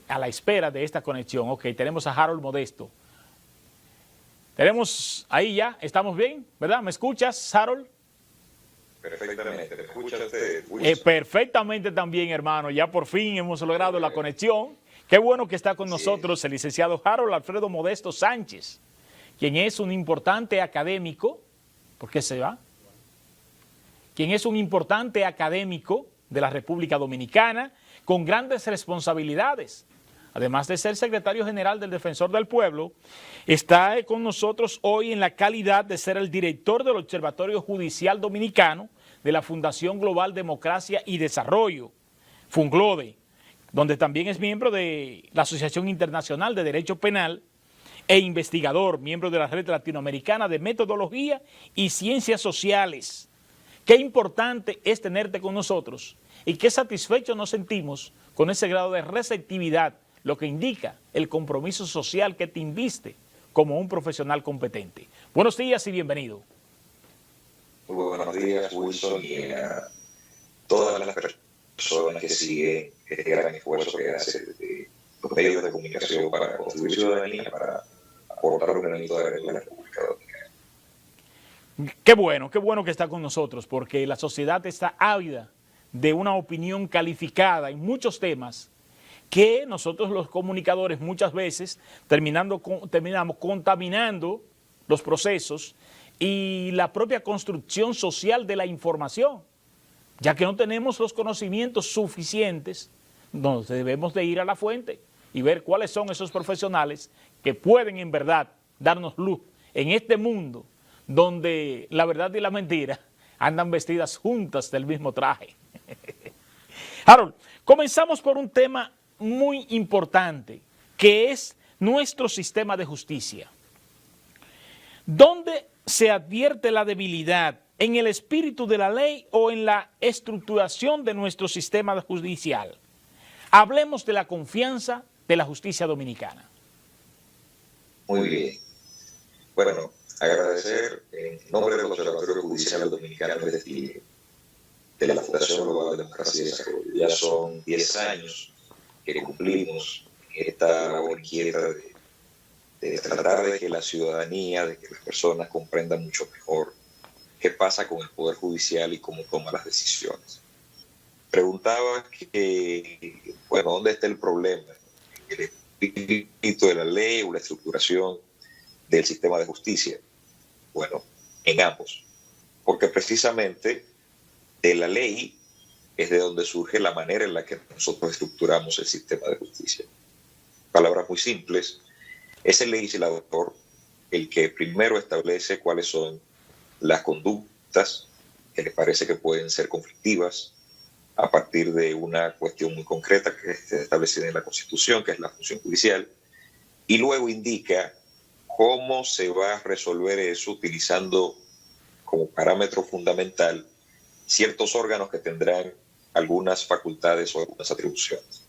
a la espera de esta conexión. Ok, tenemos a Harold Modesto. Tenemos ahí ya, ¿estamos bien? ¿Verdad? ¿Me escuchas, Harold? Perfectamente, ¿me escucha usted? Perfectamente también, hermano. Ya por fin hemos logrado la conexión. Qué bueno que está con nosotros el licenciado Harold Alfredo Modesto Sánchez, quien es un importante académico. ¿Por qué se va? Quien es un importante académico de la República Dominicana con grandes responsabilidades. Además de ser secretario general del Defensor del Pueblo, está con nosotros hoy en la calidad de ser el director del Observatorio Judicial Dominicano de la Fundación Global Democracia y Desarrollo, FUNGLODE, donde también es miembro de la Asociación Internacional de Derecho Penal e investigador, miembro de la Red Latinoamericana de Metodología y Ciencias Sociales. Qué importante es tenerte con nosotros y qué satisfechos nos sentimos con ese grado de receptividad, lo que indica el compromiso social que te inviste como un profesional competente. Buenos días y bienvenido. Muy buenos días, Wilson, y a todas las personas que siguen este gran esfuerzo que hace los medios de comunicación para construir ciudadanía, para aportar un granito de arena a la República Dominicana. Qué bueno que está con nosotros, porque la sociedad está ávida de una opinión calificada en muchos temas que nosotros los comunicadores muchas veces terminamos contaminando los procesos y la propia construcción social de la información, ya que no tenemos los conocimientos suficientes. Nos debemos de ir a la fuente y ver cuáles son esos profesionales que pueden en verdad darnos luz en este mundo donde la verdad y la mentira andan vestidas juntas del mismo traje. Harold, comenzamos por un tema muy importante, que es nuestro sistema de justicia. ¿Dónde se advierte la debilidad? ¿En el espíritu de la ley o en la estructuración de nuestro sistema judicial? Hablemos de la confianza de la justicia dominicana. Muy bien. Bueno, agradecer en nombre del Observatorio Judicial Dominicano de la Fundación Global de Democracia y Desarrollo. Ya son 10 años que cumplimos esta labor inquieta de tratar de que la ciudadanía, de que las personas comprendan mucho mejor qué pasa con el Poder Judicial y cómo toma las decisiones. Preguntaba que, bueno, ¿dónde está el problema? ¿En el espíritu de la ley o la estructuración del sistema de justicia? Bueno, en ambos. Porque precisamente de la ley es de donde surge la manera en la que nosotros estructuramos el sistema de justicia. Palabras muy simples, es el legislador el que primero establece cuáles son las conductas que le parece que pueden ser conflictivas a partir de una cuestión muy concreta que está establecida en la Constitución, que es la función judicial, y luego indica cómo se va a resolver eso utilizando como parámetro fundamental ciertos órganos que tendrán algunas facultades o algunas atribuciones.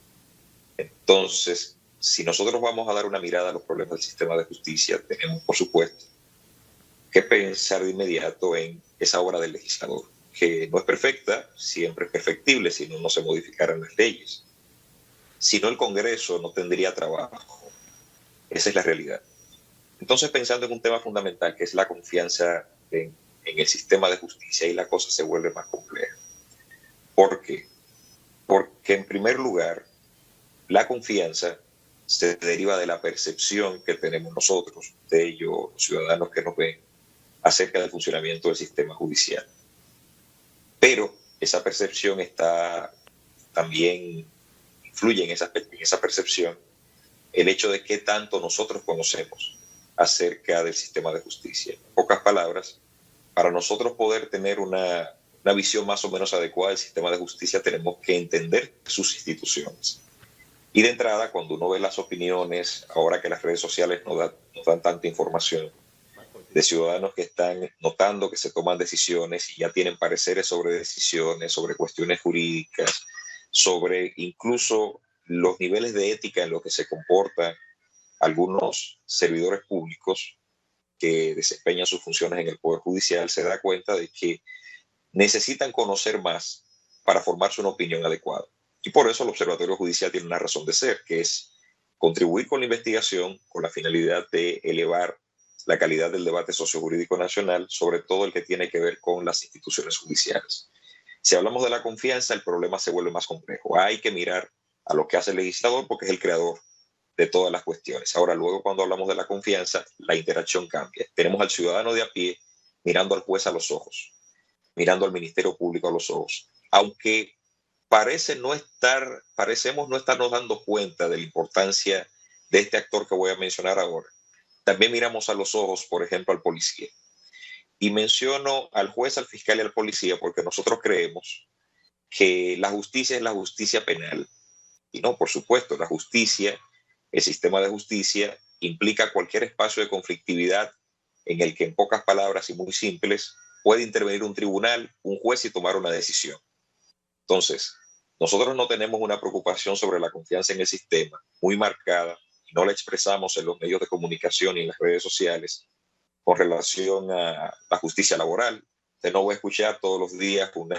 Entonces, si nosotros vamos a dar una mirada a los problemas del sistema de justicia, tenemos, por supuesto, que pensar de inmediato en esa obra del legislador, que no es perfecta, siempre es perfectible si no se modificaran las leyes. Si no, el Congreso no tendría trabajo. Esa es la realidad. Entonces, pensando en un tema fundamental, que es la confianza en el sistema de justicia, y la cosa se vuelve más compleja. ¿Por qué? Porque, en primer lugar, la confianza se deriva de la percepción que tenemos nosotros, de ellos, los ciudadanos que nos ven, acerca del funcionamiento del sistema judicial. Pero esa percepción también influye en esa percepción el hecho de qué tanto nosotros conocemos acerca del sistema de justicia. En pocas palabras, para nosotros poder tener una visión más o menos adecuada del sistema de justicia, tenemos que entender sus instituciones. Y de entrada, cuando uno ve las opiniones, ahora que las redes sociales nos dan tanta información, de ciudadanos que están notando que se toman decisiones y ya tienen pareceres sobre decisiones, sobre cuestiones jurídicas, sobre incluso los niveles de ética en los que se comportan algunos servidores públicos que desempeñan sus funciones en el Poder Judicial, se da cuenta de que necesitan conocer más para formarse una opinión adecuada. Y por eso el Observatorio Judicial tiene una razón de ser, que es contribuir con la investigación con la finalidad de elevar la calidad del debate sociojurídico nacional, sobre todo el que tiene que ver con las instituciones judiciales. Si hablamos de la confianza, el problema se vuelve más complejo. Hay que mirar a lo que hace el legislador porque es el creador de todas las cuestiones. Ahora, luego cuando hablamos de la confianza, la interacción cambia. Tenemos al ciudadano de a pie mirando al juez a los ojos, mirando al Ministerio Público a los ojos. Aunque parecemos no estarnos dando cuenta de la importancia de este actor que voy a mencionar ahora. También miramos a los ojos, por ejemplo, al policía. Y menciono al juez, al fiscal y al policía porque nosotros creemos que la justicia es la justicia penal. Y no, por supuesto, la justicia, el sistema de justicia, implica cualquier espacio de conflictividad en el que, en pocas palabras y muy simples, puede intervenir un tribunal, un juez y tomar una decisión. Entonces, nosotros no tenemos una preocupación sobre la confianza en el sistema muy marcada y no la expresamos en los medios de comunicación y en las redes sociales con relación a la justicia laboral. Usted no va a escuchar todos los días un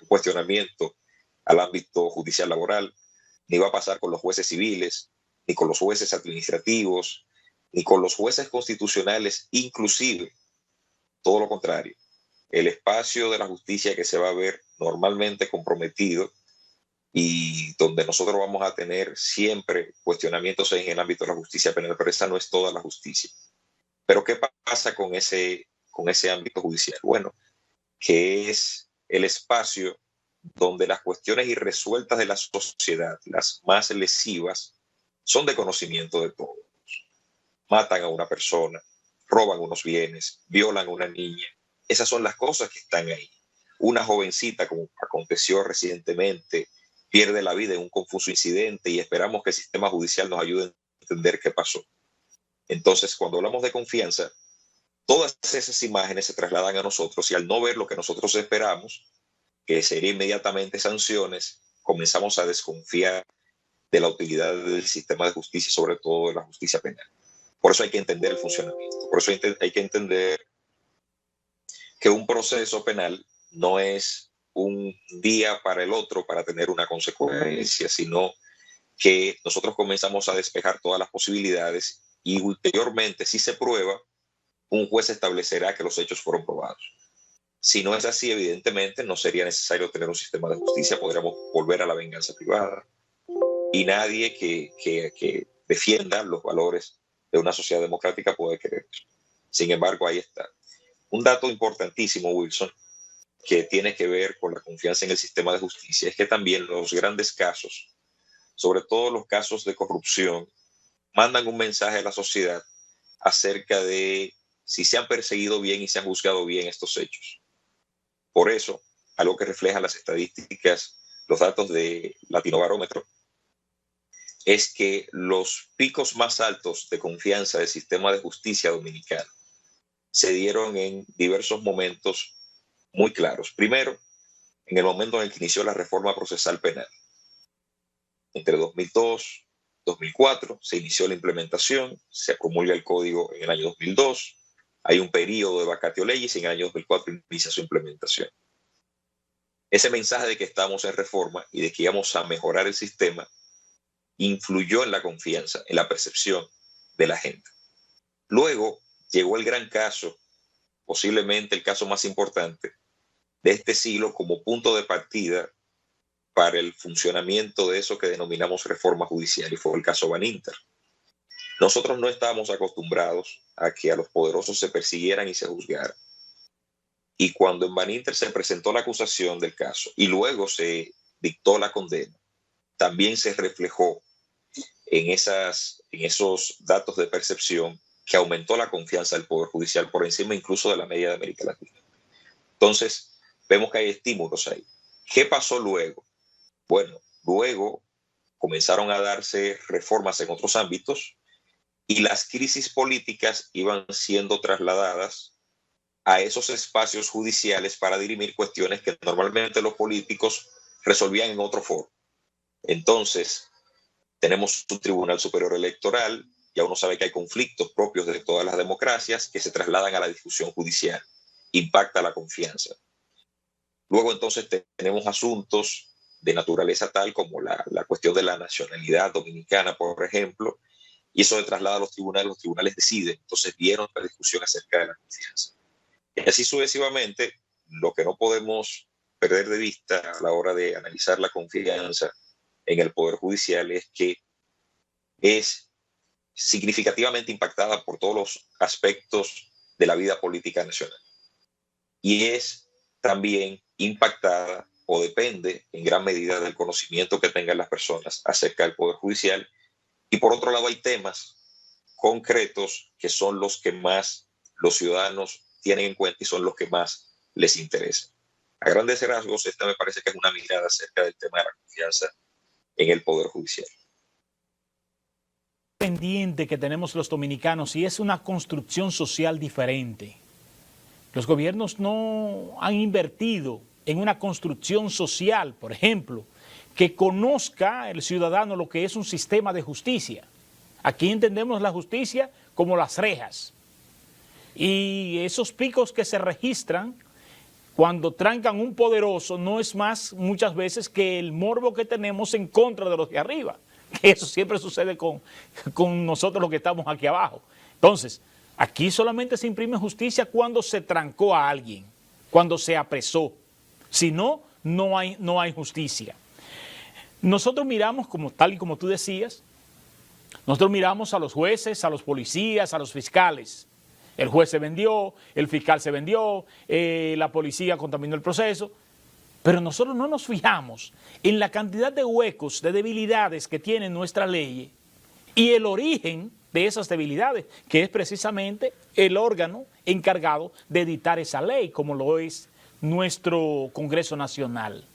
cuestionamiento al ámbito judicial laboral, ni va a pasar con los jueces civiles, ni con los jueces administrativos, ni con los jueces constitucionales, inclusive, todo lo contrario. El espacio de la justicia que se va a ver normalmente comprometido y donde nosotros vamos a tener siempre cuestionamientos en el ámbito de la justicia penal, pero esa no es toda la justicia. Pero ¿qué pasa con ese ámbito judicial? Bueno, que es el espacio donde las cuestiones irresueltas de la sociedad, las más lesivas, son de conocimiento de todos. Matan a una persona, roban unos bienes, violan a una niña. Esas son las cosas que están ahí. Una jovencita, como aconteció recientemente, pierde la vida en un confuso incidente y esperamos que el sistema judicial nos ayude a entender qué pasó. Entonces, cuando hablamos de confianza, todas esas imágenes se trasladan a nosotros y al no ver lo que nosotros esperamos, que sería inmediatamente sanciones, comenzamos a desconfiar de la utilidad del sistema de justicia, sobre todo de la justicia penal. Por eso hay que entender el funcionamiento, por eso hay que entender que un proceso penal no es un día para el otro para tener una consecuencia, sino que nosotros comenzamos a despejar todas las posibilidades y ulteriormente, si se prueba, un juez establecerá que los hechos fueron probados. Si no es así, evidentemente no sería necesario tener un sistema de justicia, podríamos volver a la venganza privada. Y nadie que defienda los valores de una sociedad democrática puede querer eso. Sin embargo, ahí está. Un dato importantísimo, Wilson, que tiene que ver con la confianza en el sistema de justicia, es que también los grandes casos, sobre todo los casos de corrupción, mandan un mensaje a la sociedad acerca de si se han perseguido bien y se han juzgado bien estos hechos. Por eso, algo que reflejan las estadísticas, los datos de Latinobarómetro, es que los picos más altos de confianza del sistema de justicia dominicano se dieron en diversos momentos muy claros. Primero, en el momento en el que inició la reforma procesal penal. Entre 2002 y 2004 se inició la implementación, se promulga el código en el año 2002, hay un periodo de vacatio legis y en el año 2004 inicia su implementación. Ese mensaje de que estamos en reforma y de que íbamos a mejorar el sistema influyó en la confianza, en la percepción de la gente. Luego llegó el gran caso, posiblemente el caso más importante de este siglo como punto de partida para el funcionamiento de eso que denominamos reforma judicial, y fue el caso Baninter. Nosotros no estábamos acostumbrados a que a los poderosos se persiguieran y se juzgaran. Y cuando en Baninter se presentó la acusación del caso y luego se dictó la condena, también se reflejó en esos datos de percepción que aumentó la confianza del Poder Judicial por encima incluso de la media de América Latina. Entonces, vemos que hay estímulos ahí. ¿Qué pasó luego? Bueno, luego comenzaron a darse reformas en otros ámbitos y las crisis políticas iban siendo trasladadas a esos espacios judiciales para dirimir cuestiones que normalmente los políticos resolvían en otro foro. Entonces, tenemos un Tribunal Superior Electoral, ya uno sabe que hay conflictos propios de todas las democracias que se trasladan a la discusión judicial, impacta la confianza. Luego entonces tenemos asuntos de naturaleza tal como la cuestión de la nacionalidad dominicana, por ejemplo, y eso se traslada a los tribunales deciden, entonces vieron la discusión acerca de la confianza. Y así sucesivamente, lo que no podemos perder de vista a la hora de analizar la confianza en el Poder Judicial es que es significativamente impactada por todos los aspectos de la vida política nacional. Y es también impactada o depende en gran medida del conocimiento que tengan las personas acerca del Poder Judicial. Y por otro lado hay temas concretos que son los que más los ciudadanos tienen en cuenta y son los que más les interesan. A grandes rasgos, esta me parece que es una mirada acerca del tema de la confianza en el Poder Judicial. Pendiente que tenemos los dominicanos y es una construcción social diferente. Los gobiernos no han invertido en una construcción social, por ejemplo, que conozca el ciudadano lo que es un sistema de justicia. Aquí entendemos la justicia como las rejas. Y esos picos que se registran cuando trancan un poderoso no es más muchas veces que el morbo que tenemos en contra de los de arriba. Eso siempre sucede con nosotros los que estamos aquí abajo. Entonces, aquí solamente se imprime justicia cuando se trancó a alguien, cuando se apresó. Si no, no hay justicia. Nosotros miramos, tal y como tú decías, nosotros miramos a los jueces, a los policías, a los fiscales. El juez se vendió, el fiscal se vendió, la policía contaminó el proceso. Pero nosotros no nos fijamos en la cantidad de huecos, de debilidades que tiene nuestra ley y el origen de esas debilidades, que es precisamente el órgano encargado de editar esa ley, como lo es nuestro Congreso Nacional.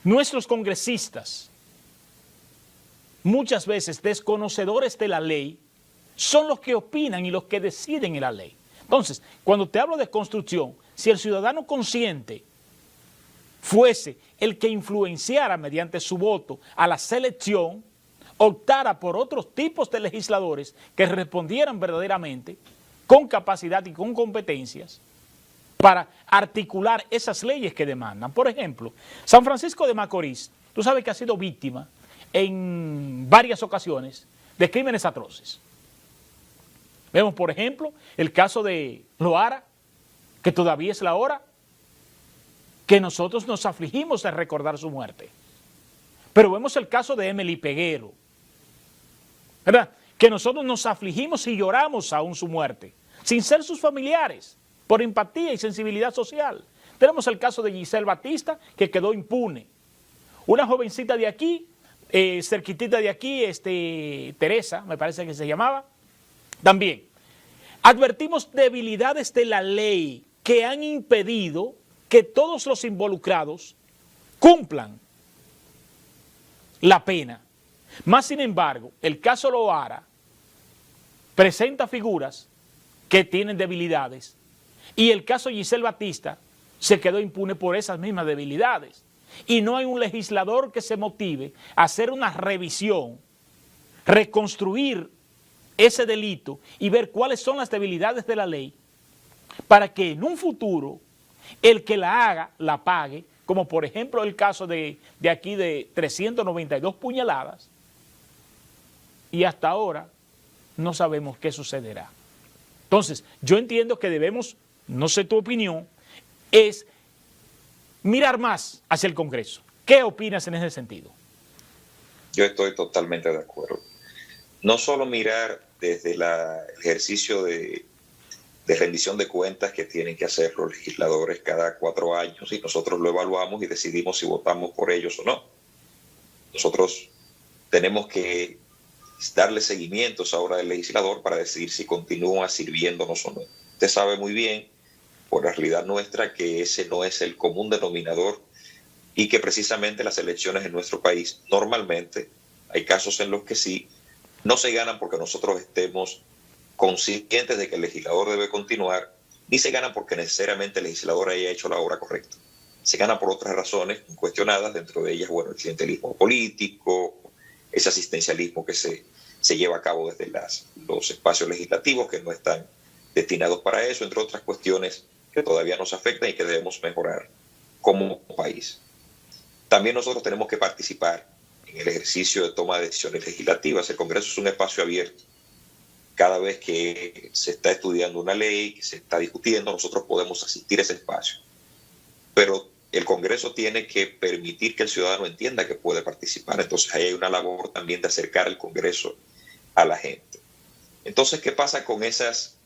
Nuestros congresistas, muchas veces desconocedores de la ley, son los que opinan y los que deciden en la ley. Entonces, cuando te hablo de construcción, si el ciudadano consciente fuese el que influenciara mediante su voto a la selección, optara por otros tipos de legisladores que respondieran verdaderamente con capacidad y con competencias para articular esas leyes que demandan. Por ejemplo, San Francisco de Macorís, tú sabes que ha sido víctima en varias ocasiones de crímenes atroces. Vemos, por ejemplo, el caso de Loara, que todavía es la hora que nosotros nos afligimos de recordar su muerte. Pero vemos el caso de Emily Peguero, ¿verdad? Que nosotros nos afligimos y lloramos aún su muerte, sin ser sus familiares, por empatía y sensibilidad social. Tenemos el caso de Giselle Batista, que quedó impune. Una jovencita de aquí, cerquitita de aquí, Teresa, me parece que se llamaba, también. Advertimos debilidades de la ley que han impedido que todos los involucrados cumplan la pena. Más sin embargo, el caso Loara presenta figuras que tienen debilidades y el caso Giselle Batista se quedó impune por esas mismas debilidades. Y no hay un legislador que se motive a hacer una revisión, reconstruir ese delito y ver cuáles son las debilidades de la ley para que en un futuro el que la haga, la pague, como por ejemplo el caso de aquí de 392 puñaladas, y hasta ahora no sabemos qué sucederá. Entonces, yo entiendo que debemos, no sé tu opinión, es mirar más hacia el Congreso. ¿Qué opinas en ese sentido? Yo estoy totalmente de acuerdo. No solo mirar desde el ejercicio de rendición de cuentas que tienen que hacer los legisladores cada 4 años y nosotros lo evaluamos y decidimos si votamos por ellos o no. Nosotros tenemos que darle seguimientos ahora del legislador para decidir si continúa sirviéndonos o no. Usted sabe muy bien, por la realidad nuestra, que ese no es el común denominador y que precisamente las elecciones en nuestro país normalmente hay casos en los que sí no se ganan porque nosotros estemos conscientes de que el legislador debe continuar, ni se ganan porque necesariamente el legislador haya hecho la obra correcta. Se gana por otras razones cuestionadas, dentro de ellas, bueno, el clientelismo político, ese asistencialismo que se lleva a cabo desde los espacios legislativos que no están destinados para eso, entre otras cuestiones que todavía nos afectan y que debemos mejorar como país. También nosotros tenemos que participar en el ejercicio de toma de decisiones legislativas. El Congreso es un espacio abierto. Cada vez que se está estudiando una ley, que se está discutiendo, nosotros podemos asistir a ese espacio. Pero el Congreso tiene que permitir que el ciudadano entienda que puede participar. Entonces ahí hay una labor también de acercar el Congreso a la gente. Entonces, ¿qué pasa con esas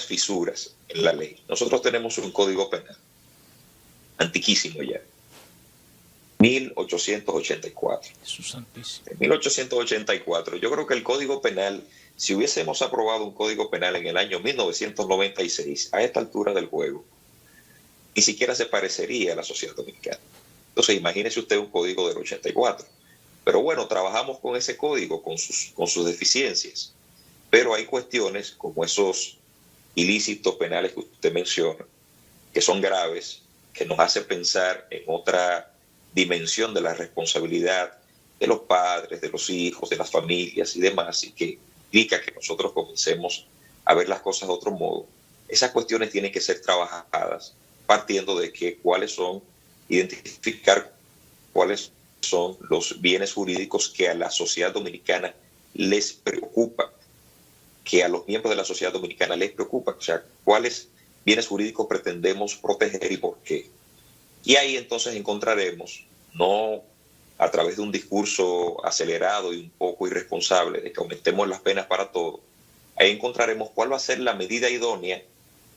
fisuras en la ley? Nosotros tenemos un código penal, antiquísimo ya, 1884. En 1884, yo creo que el Código Penal, si hubiésemos aprobado un Código Penal en el año 1996, a esta altura del juego, ni siquiera se parecería a la sociedad dominicana. Entonces, imagínese usted un código del 84. Pero bueno, trabajamos con ese código, con sus deficiencias. Pero hay cuestiones como esos ilícitos penales que usted menciona, que son graves, que nos hace pensar en otra dimensión de la responsabilidad de los padres, de los hijos, de las familias y demás, y que implica que nosotros comencemos a ver las cosas de otro modo. Esas cuestiones tienen que ser trabajadas partiendo de que identificar cuáles son los bienes jurídicos que a la sociedad dominicana les preocupa, que a los miembros de la sociedad dominicana les preocupa, o sea, cuáles bienes jurídicos pretendemos proteger y por qué. Y ahí entonces encontraremos, no a través de un discurso acelerado y un poco irresponsable de que aumentemos las penas para todo, ahí encontraremos cuál va a ser la medida idónea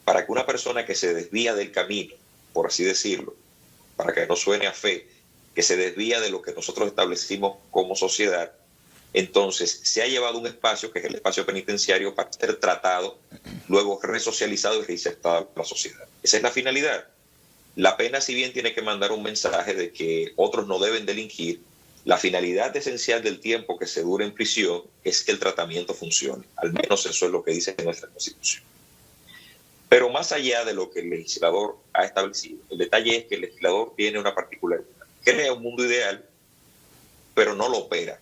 para que una persona que se desvía del camino, por así decirlo, para que no suene a fe, que se desvía de lo que nosotros establecimos como sociedad, entonces se ha llevado un espacio, que es el espacio penitenciario, para ser tratado, luego resocializado y reinsertado a la sociedad. Esa es la finalidad. La pena, si bien tiene que mandar un mensaje de que otros no deben delinquir, la finalidad esencial del tiempo que se dure en prisión es que el tratamiento funcione. Al menos eso es lo que dice nuestra Constitución. Pero más allá de lo que el legislador ha establecido, el detalle es que el legislador tiene una particularidad. Crea un mundo ideal, pero no lo opera.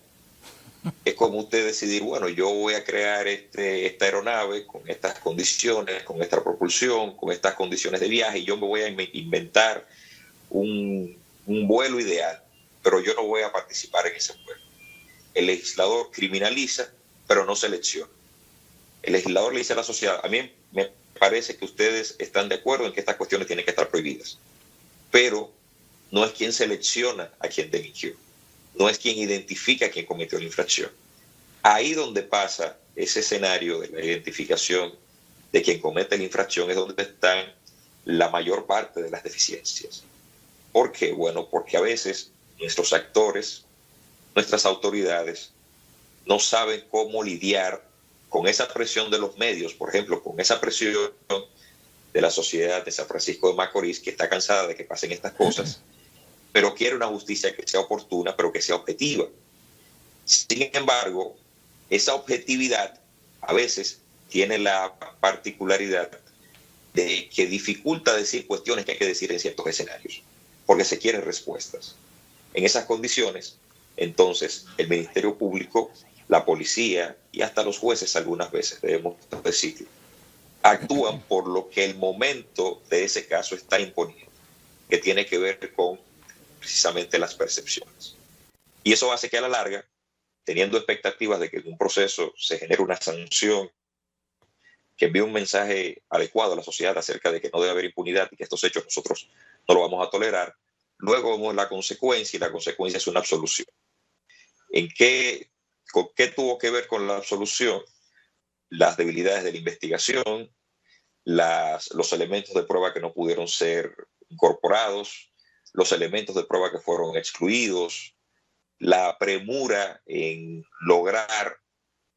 Es como usted decidir, bueno, yo voy a crear esta aeronave con estas condiciones, con esta propulsión, con estas condiciones de viaje, y yo me voy a inventar un vuelo ideal, pero yo no voy a participar en ese vuelo. El legislador criminaliza, pero no selecciona. El legislador le dice a la sociedad, a mí me parece que ustedes están de acuerdo en que estas cuestiones tienen que estar prohibidas, pero no es quien selecciona a quien delinquió, no es quien identifica a quien cometió la infracción. Ahí donde pasa ese escenario de la identificación de quien comete la infracción es donde están la mayor parte de las deficiencias. ¿Por qué? Bueno, porque a veces nuestros actores, nuestras autoridades, no saben cómo lidiar con esa presión de los medios, por ejemplo, con esa presión de la sociedad de San Francisco de Macorís, que está cansada de que pasen estas cosas, pero quiere una justicia que sea oportuna, pero que sea objetiva. Sin embargo, esa objetividad a veces tiene la particularidad de que dificulta decir cuestiones que hay que decir en ciertos escenarios, porque se quieren respuestas. En esas condiciones, entonces, el Ministerio Público, la policía y hasta los jueces algunas veces, debemos decirlo, actúan por lo que el momento de ese caso está imponiendo, que tiene que ver con precisamente las percepciones. Y eso hace que a la larga, teniendo expectativas de que en un proceso se genere una sanción que envíe un mensaje adecuado a la sociedad acerca de que no debe haber impunidad y que estos hechos nosotros no lo vamos a tolerar, luego vemos la consecuencia y la consecuencia es una absolución. ¿Con qué tuvo que ver con la absolución? Las debilidades de la investigación, los elementos de prueba que no pudieron ser incorporados, los elementos de prueba que fueron excluidos, la premura en lograr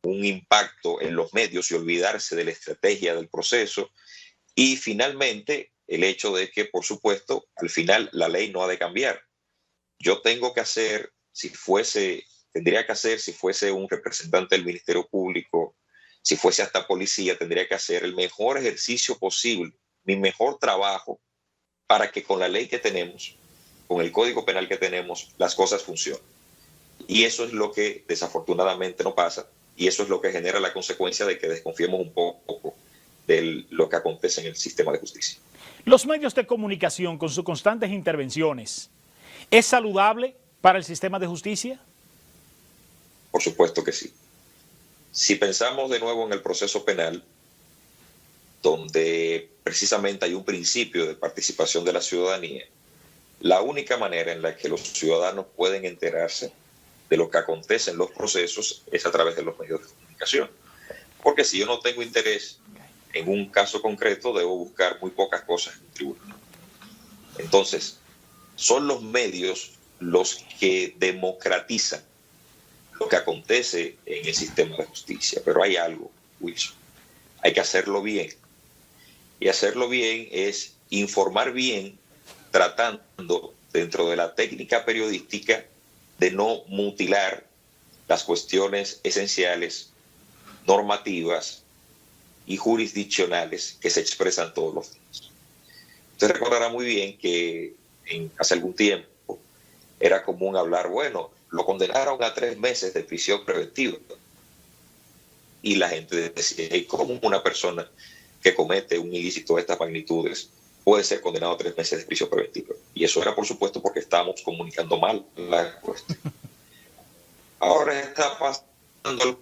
un impacto en los medios y olvidarse de la estrategia del proceso, y finalmente el hecho de que, por supuesto, al final la ley no ha de cambiar. Yo tengo que hacer, tendría que hacer, si fuese un representante del Ministerio Público, si fuese hasta policía, tendría que hacer el mejor ejercicio posible, mi mejor trabajo, para que con la ley que tenemos, con el Código Penal que tenemos, las cosas funcionen. Y eso es lo que desafortunadamente no pasa, y eso es lo que genera la consecuencia de que desconfiemos un poco de lo que acontece en el sistema de justicia. Los medios de comunicación, con sus constantes intervenciones, ¿Es saludable para el sistema de justicia? Por supuesto que sí. Si pensamos de nuevo en el proceso penal, donde precisamente hay un principio de participación de la ciudadanía, la única manera en la que los ciudadanos pueden enterarse de lo que acontece en los procesos es a través de los medios de comunicación. Porque si yo no tengo interés en un caso concreto, debo buscar muy pocas cosas en un tribunal. Entonces, son los medios los que democratizan lo que acontece en el sistema de justicia. Pero hay algo, Wilson, hay que hacerlo bien. Y hacerlo bien es informar bien, tratando dentro de la técnica periodística de no mutilar las cuestiones esenciales, normativas y jurisdiccionales que se expresan todos los días. Usted recordará muy bien que hace algún tiempo era común hablar, bueno, lo condenaron a 3 meses de prisión preventiva. Y la gente decía, ¿cómo una persona que comete un ilícito de estas magnitudes puede ser condenado a 3 meses de prisión preventiva? Y eso era, por supuesto, porque estábamos comunicando mal la cuestión. Ahora está pasando,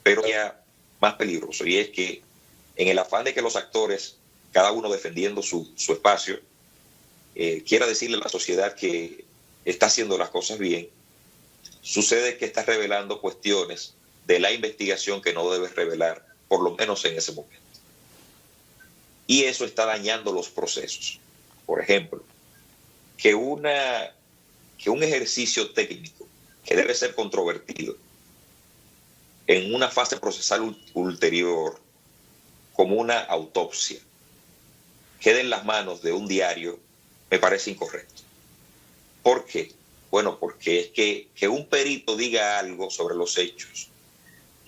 pero ya más peligroso, y es que en el afán de que los actores, cada uno defendiendo su espacio, quiera decirle a la sociedad que está haciendo las cosas bien, sucede que está revelando cuestiones de la investigación que no debe revelar, por lo menos en ese momento. Y eso está dañando los procesos. Por ejemplo, que un ejercicio técnico que debe ser controvertido en una fase procesal ulterior, como una autopsia, quede en las manos de un diario, me parece incorrecto. ¿Por qué? Bueno, porque es que un perito diga algo sobre los hechos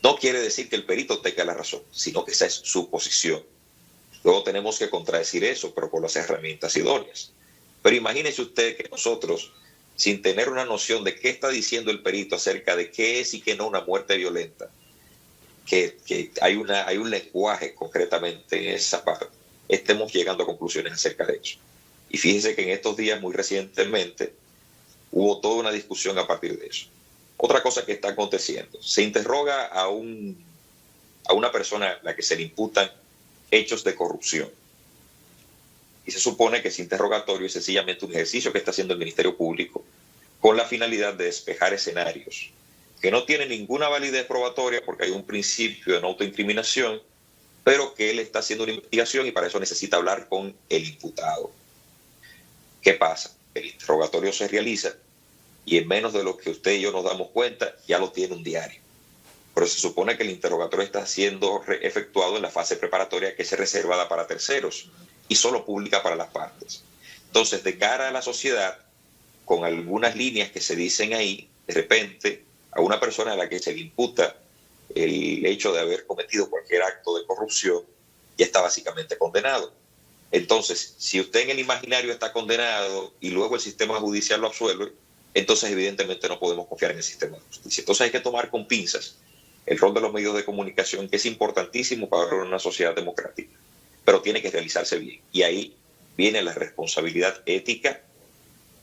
no quiere decir que el perito tenga la razón, sino que esa es su posición. Luego tenemos que contradecir eso, pero con las herramientas idóneas. Pero imagínese usted que nosotros, sin tener una noción de qué está diciendo el perito acerca de qué es y qué no una muerte violenta, que hay un lenguaje concretamente en esa parte, estemos llegando a conclusiones acerca de eso. Y fíjese que en estos días, muy recientemente, hubo toda una discusión a partir de eso. Otra cosa que está aconteciendo, se interroga a una persona a la que se le imputan hechos de corrupción. Y se supone que ese interrogatorio es sencillamente un ejercicio que está haciendo el Ministerio Público con la finalidad de despejar escenarios que no tienen ninguna validez probatoria porque hay un principio de no autoincriminación, pero que él está haciendo una investigación y para eso necesita hablar con el imputado. ¿Qué pasa? El interrogatorio se realiza y en menos de lo que usted y yo nos damos cuenta, ya lo tiene un diario. Pero se supone que el interrogatorio está siendo efectuado en la fase preparatoria que es reservada para terceros y solo pública para las partes. Entonces, de cara a la sociedad, con algunas líneas que se dicen ahí, de repente, a una persona a la que se le imputa el hecho de haber cometido cualquier acto de corrupción, ya está básicamente condenado. Entonces, si usted en el imaginario está condenado y luego el sistema judicial lo absuelve, entonces evidentemente no podemos confiar en el sistema de justicia. Entonces hay que tomar con pinzas el rol de los medios de comunicación, que es importantísimo para una sociedad democrática, pero tiene que realizarse bien. Y ahí viene la responsabilidad ética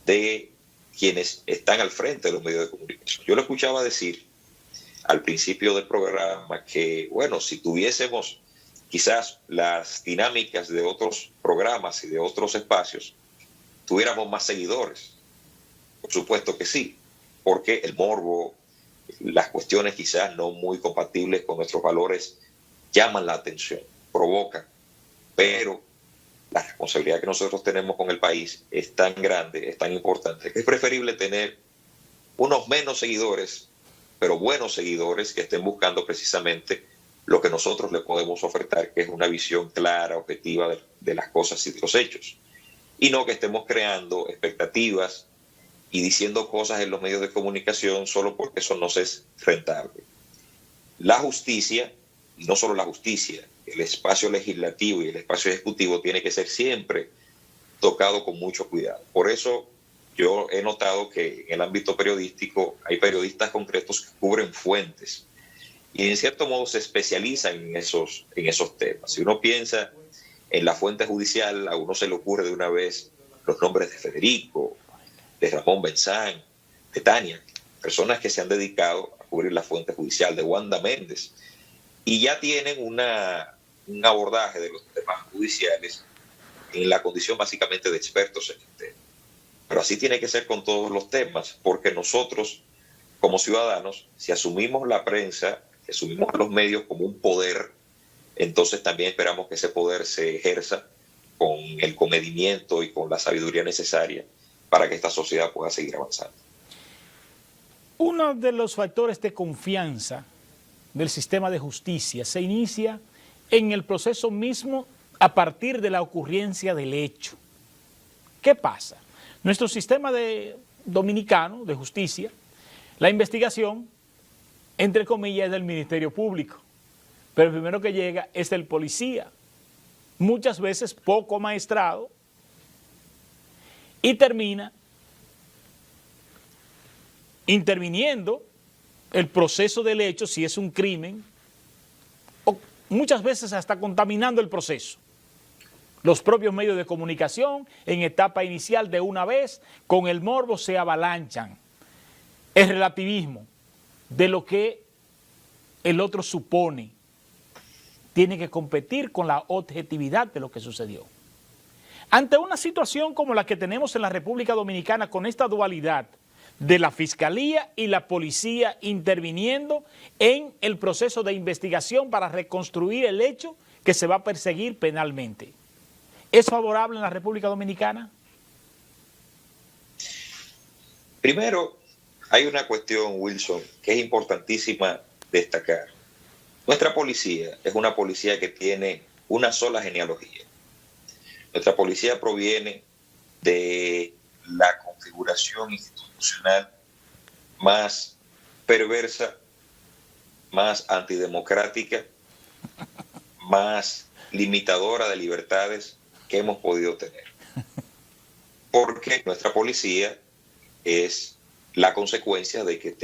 de quienes están al frente de los medios de comunicación. Yo lo escuchaba decir al principio del programa que, bueno, si tuviésemos quizás las dinámicas de otros programas y de otros espacios, tuviéramos más seguidores. Por supuesto que sí, porque el morbo, las cuestiones quizás no muy compatibles con nuestros valores llaman la atención, provocan, pero la responsabilidad que nosotros tenemos con el país es tan grande, es tan importante, que es preferible tener unos menos seguidores, pero buenos seguidores que estén buscando precisamente lo que nosotros le podemos ofertar, que es una visión clara, objetiva de las cosas y de los hechos. Y no que estemos creando expectativas y diciendo cosas en los medios de comunicación solo porque eso nos es rentable. La justicia, y no solo la justicia, el espacio legislativo y el espacio ejecutivo tiene que ser siempre tocado con mucho cuidado. Por eso yo he notado que en el ámbito periodístico hay periodistas concretos que cubren fuentes y en cierto modo se especializan en esos temas. Si uno piensa en la fuente judicial, a uno se le ocurre de una vez los nombres de Federico, de Ramón Benzán, de Tania, personas que se han dedicado a cubrir la fuente judicial, de Wanda Méndez, y ya tienen un abordaje de los temas judiciales en la condición básicamente de expertos en el tema. Pero así tiene que ser con todos los temas, porque nosotros, como ciudadanos, si asumimos la prensa, si asumimos a los medios como un poder, entonces también esperamos que ese poder se ejerza con el comedimiento y con la sabiduría necesaria para que esta sociedad pueda seguir avanzando. Uno de los factores de confianza del sistema de justicia se inicia en el proceso mismo a partir de la ocurrencia del hecho. ¿Qué pasa? Nuestro sistema dominicano de justicia, la investigación, entre comillas, es del Ministerio Público, pero el primero que llega es el policía, muchas veces poco maestrado, y termina interviniendo el proceso del hecho, si es un crimen, o muchas veces hasta contaminando el proceso. Los propios medios de comunicación en etapa inicial de una vez, con el morbo se avalanchan. El relativismo de lo que el otro supone tiene que competir con la objetividad de lo que sucedió. Ante una situación como la que tenemos en la República Dominicana, con esta dualidad de la Fiscalía y la Policía interviniendo en el proceso de investigación para reconstruir el hecho que se va a perseguir penalmente, ¿es favorable en la República Dominicana? Primero, hay una cuestión, Wilson, que es importantísima destacar. Nuestra policía es una policía que tiene una sola genealogía. Nuestra policía proviene de la configuración institucional más perversa, más antidemocrática, más limitadora de libertades que hemos podido tener. Porque nuestra policía es la consecuencia de que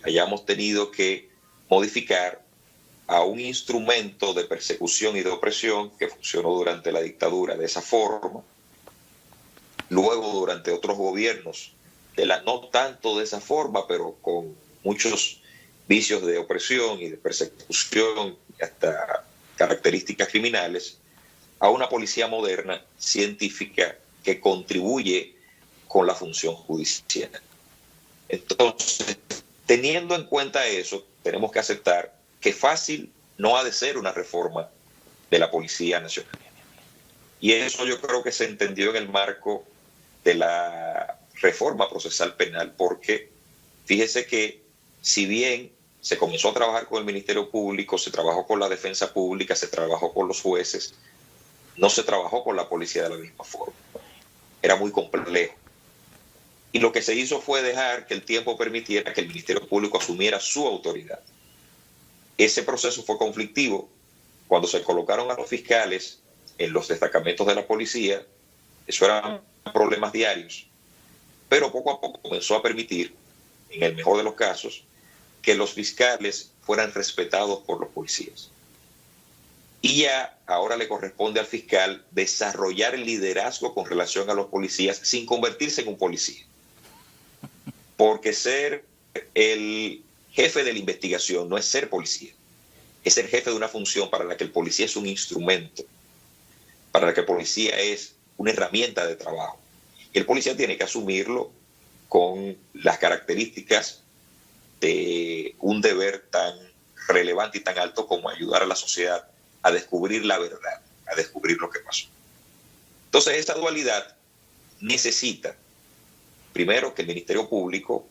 hayamos tenido que modificar a un instrumento de persecución y de opresión que funcionó durante la dictadura de esa forma, luego durante otros gobiernos, no tanto de esa forma, pero con muchos vicios de opresión y de persecución y hasta características criminales, a una policía moderna, científica, que contribuye con la función judicial. Entonces, teniendo en cuenta eso, tenemos que aceptar que fácil no ha de ser una reforma de la Policía Nacional. Y eso yo creo que se entendió en el marco de la reforma procesal penal, porque fíjese que si bien se comenzó a trabajar con el Ministerio Público, se trabajó con la defensa pública, se trabajó con los jueces, no se trabajó con la policía de la misma forma. Era muy complejo. Y lo que se hizo fue dejar que el tiempo permitiera que el Ministerio Público asumiera su autoridad. Ese proceso fue conflictivo. Cuando se colocaron a los fiscales en los destacamentos de la policía, eso eran problemas diarios. Pero poco a poco comenzó a permitir, en el mejor de los casos, que los fiscales fueran respetados por los policías. Y ya ahora le corresponde al fiscal desarrollar el liderazgo con relación a los policías sin convertirse en un policía. Porque ser el jefe de la investigación no es ser policía, es ser jefe de una función para la que el policía es un instrumento, para la que el policía es una herramienta de trabajo. Y el policía tiene que asumirlo con las características de un deber tan relevante y tan alto como ayudar a la sociedad a descubrir la verdad, a descubrir lo que pasó. Entonces, esta dualidad necesita, primero, que el Ministerio Público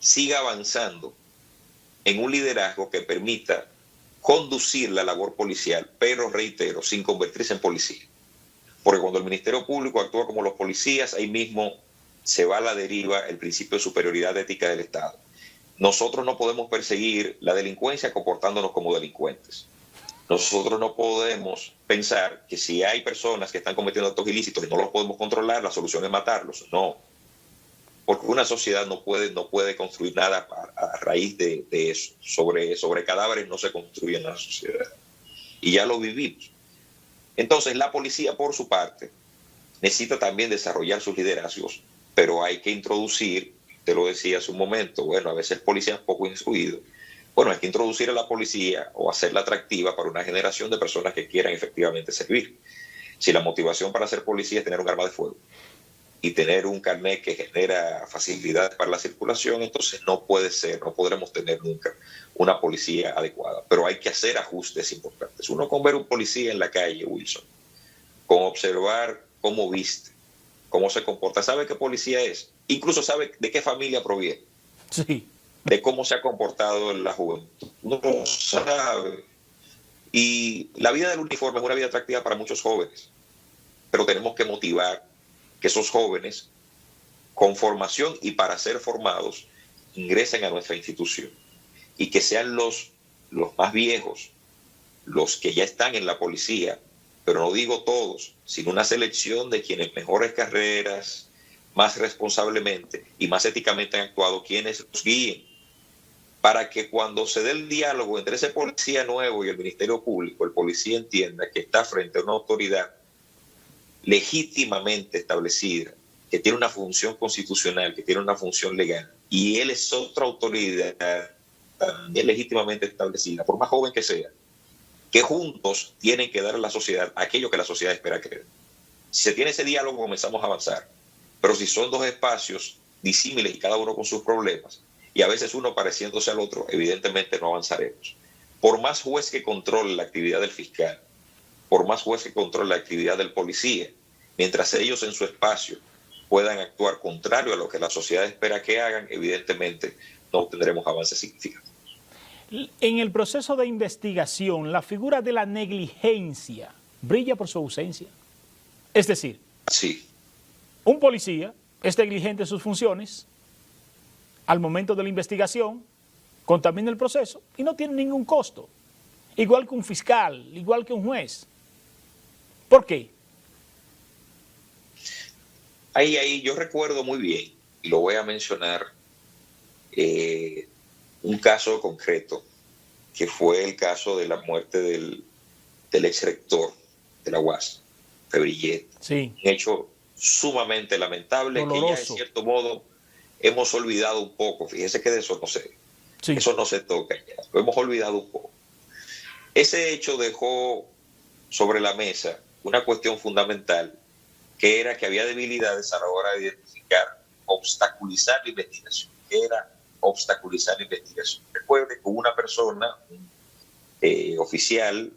siga avanzando en un liderazgo que permita conducir la labor policial, pero reitero, sin convertirse en policía. Porque cuando el Ministerio Público actúa como los policías, ahí mismo se va a la deriva el principio de superioridad ética del Estado. Nosotros no podemos perseguir la delincuencia comportándonos como delincuentes. Nosotros no podemos pensar que si hay personas que están cometiendo actos ilícitos y no los podemos controlar, la solución es matarlos. No. Porque una sociedad no puede construir nada a raíz de eso. Sobre cadáveres no se construye una sociedad. Y ya lo vivimos. Entonces, la policía, por su parte, necesita también desarrollar sus liderazgos, pero hay que introducir, te lo decía hace un momento, bueno, a veces el policía es poco instruido. Bueno, hay que introducir a la policía o hacerla atractiva para una generación de personas que quieran efectivamente servir. Si la motivación para ser policía es tener un arma de fuego y tener un carnet que genera facilidad para la circulación, entonces no puede ser, no podremos tener nunca una policía adecuada. Pero hay que hacer ajustes importantes. Uno con ver un policía en la calle, Wilson, con observar cómo viste, cómo se comporta, sabe qué policía es, incluso sabe de qué familia proviene. Sí. De cómo se ha comportado en la juventud. Uno lo sabe. Y la vida del uniforme es una vida atractiva para muchos jóvenes, pero tenemos que motivar que esos jóvenes, con formación y para ser formados, ingresen a nuestra institución y que sean los más viejos, los que ya están en la policía, pero no digo todos, sino una selección de quienes mejores carreras, más responsablemente y más éticamente han actuado, quienes los guíen, para que cuando se dé el diálogo entre ese policía nuevo y el Ministerio Público, el policía entienda que está frente a una autoridad legítimamente establecida, que tiene una función constitucional, que tiene una función legal, y él es otra autoridad también legítimamente establecida, por más joven que sea, que juntos tienen que dar a la sociedad aquello que la sociedad espera que dé. Si se tiene ese diálogo, comenzamos a avanzar. Pero si son dos espacios disímiles y cada uno con sus problemas, y a veces uno pareciéndose al otro, evidentemente no avanzaremos. Por más juez que controle la actividad del fiscal, por más juez que controle la actividad del policía, mientras ellos en su espacio puedan actuar contrario a lo que la sociedad espera que hagan, evidentemente no obtendremos avances significativos. En el proceso de investigación, la figura de la negligencia brilla por su ausencia. Es decir, sí, un policía es negligente en sus funciones, al momento de la investigación, contamina el proceso y no tiene ningún costo. Igual que un fiscal, igual que un juez. ¿Por qué? Ahí yo recuerdo muy bien, y lo voy a mencionar, un caso concreto, que fue el caso de la muerte del ex rector de la UAS, Febrillet. Sí. Un hecho sumamente lamentable, doloroso, que ya en cierto modo hemos olvidado un poco. Fíjese que de eso eso no se toca ya, lo hemos olvidado un poco. Ese hecho dejó sobre la mesa una cuestión fundamental, que era que había debilidades a la hora de identificar, obstaculizar la investigación. ¿Qué era obstaculizar la investigación? Recuerde que una persona, un oficial,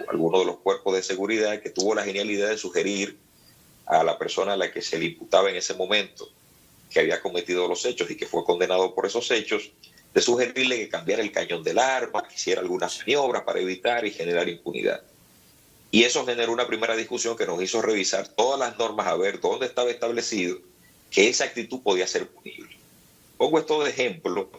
alguno de los cuerpos de seguridad, que tuvo la genialidad de sugerir a la persona a la que se le imputaba en ese momento que había cometido los hechos y que fue condenado por esos hechos, de sugerirle que cambiara el cañón del arma, que hiciera algunas maniobras para evitar y generar impunidad. Y eso generó una primera discusión que nos hizo revisar todas las normas a ver dónde estaba establecido que esa actitud podía ser punible. Pongo esto de ejemplo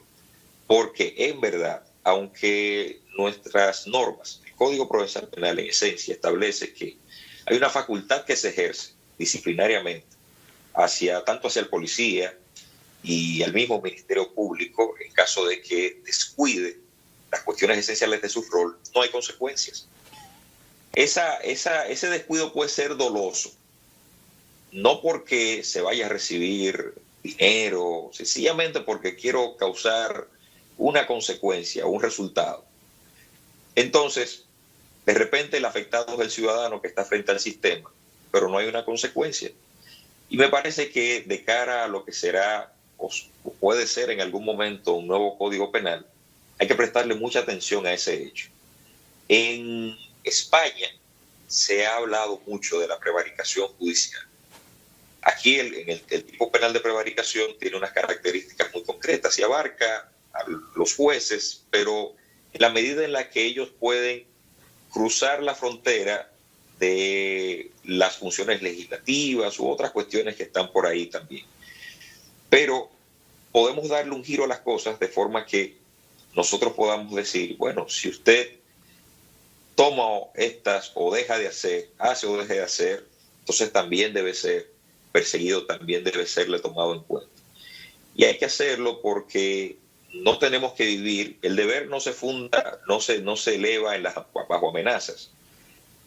porque en verdad, aunque nuestras normas, el Código Procesal Penal en esencia establece que hay una facultad que se ejerce disciplinariamente tanto hacia el policía y al mismo Ministerio Público, en caso de que descuide las cuestiones esenciales de su rol, no hay consecuencias. Ese descuido puede ser doloso, no porque se vaya a recibir dinero, sencillamente porque quiero causar una consecuencia, un resultado. Entonces, de repente el afectado es el ciudadano que está frente al sistema, pero no hay una consecuencia. Y me parece que de cara a lo que será o puede ser en algún momento un nuevo Código Penal, hay que prestarle mucha atención a ese hecho. En España se ha hablado mucho de la prevaricación judicial. Aquí el tipo penal de prevaricación tiene unas características muy concretas y abarca a los jueces, pero en la medida en la que ellos pueden cruzar la frontera de las funciones legislativas u otras cuestiones que están por ahí también. Pero podemos darle un giro a las cosas de forma que nosotros podamos decir, bueno, si usted toma estas o deja de hacer, hace o deja de hacer, entonces también debe ser perseguido, también debe serle tomado en cuenta. Y hay que hacerlo porque no tenemos que vivir, el deber no se funda, no se eleva bajo amenazas.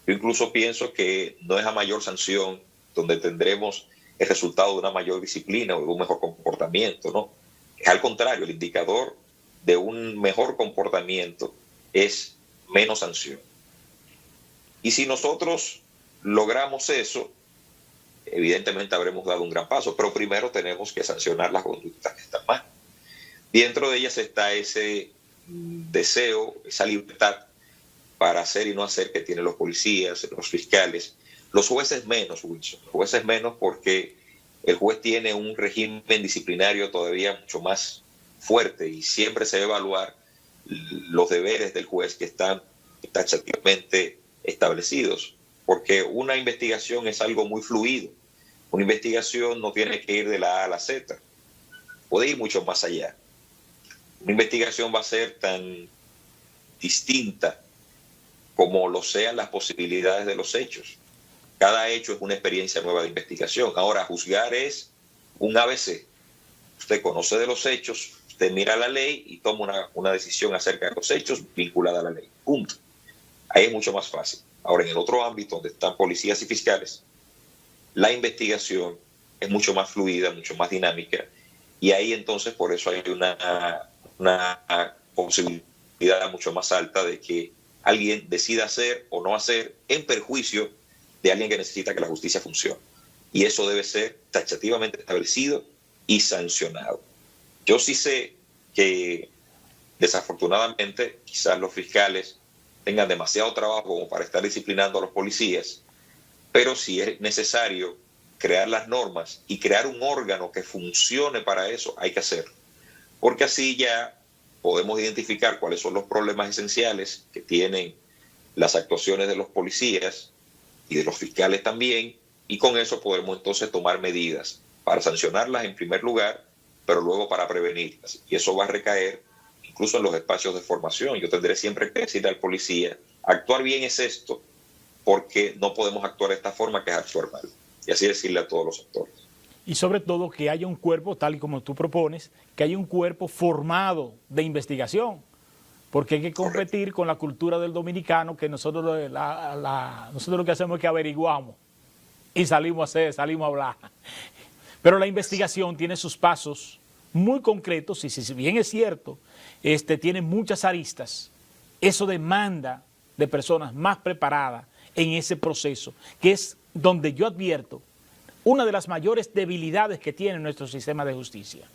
Yo incluso pienso que no es a mayor sanción donde tendremos el resultado de una mayor disciplina o de un mejor comportamiento, ¿no? Es al contrario, el indicador de un mejor comportamiento es menos sanción. Y si nosotros logramos eso, evidentemente habremos dado un gran paso, pero primero tenemos que sancionar las conductas que están mal. Dentro de ellas está ese deseo, esa libertad para hacer y no hacer que tienen los policías, los fiscales, los jueces menos, Wilson, los jueces menos porque el juez tiene un régimen disciplinario todavía mucho más fuerte y siempre se debe evaluar los deberes del juez que están taxativamente establecidos, porque una investigación es algo muy fluido. Una investigación no tiene que ir de la A a la Z, puede ir mucho más allá. Una investigación va a ser tan distinta como lo sean las posibilidades de los hechos. Cada hecho es una experiencia nueva de investigación. Ahora, juzgar es un ABC. Usted conoce de los hechos, usted mira la ley y toma una decisión acerca de los hechos vinculada a la ley. Punto. Ahí es mucho más fácil. Ahora, en el otro ámbito donde están policías y fiscales, la investigación es mucho más fluida, mucho más dinámica, y ahí entonces por eso hay una posibilidad mucho más alta de que alguien decida hacer o no hacer en perjuicio de alguien que necesita que la justicia funcione. Y eso debe ser taxativamente establecido y sancionado. Yo sí sé que desafortunadamente quizás los fiscales tengan demasiado trabajo como para estar disciplinando a los policías, pero si es necesario crear las normas y crear un órgano que funcione para eso, hay que hacerlo. Porque así ya podemos identificar cuáles son los problemas esenciales que tienen las actuaciones de los policías y de los fiscales también, y con eso podemos entonces tomar medidas para sancionarlas en primer lugar, pero luego para prevenirlas. Y eso va a recaer incluso en los espacios de formación. Yo tendré siempre que decirle al policía, actuar bien es esto, porque no podemos actuar de esta forma, que es actuar mal. Y así decirle a todos los actores. Y sobre todo que haya un cuerpo, tal y como tú propones, que haya un cuerpo formado de investigación, porque hay que competir con la cultura del dominicano, que nosotros nosotros lo que hacemos es que averiguamos y salimos a hablar. Pero la investigación tiene sus pasos muy concretos y si bien es cierto, tiene muchas aristas, eso demanda de personas más preparadas en ese proceso, que es donde yo advierto una de las mayores debilidades que tiene nuestro sistema de justicia.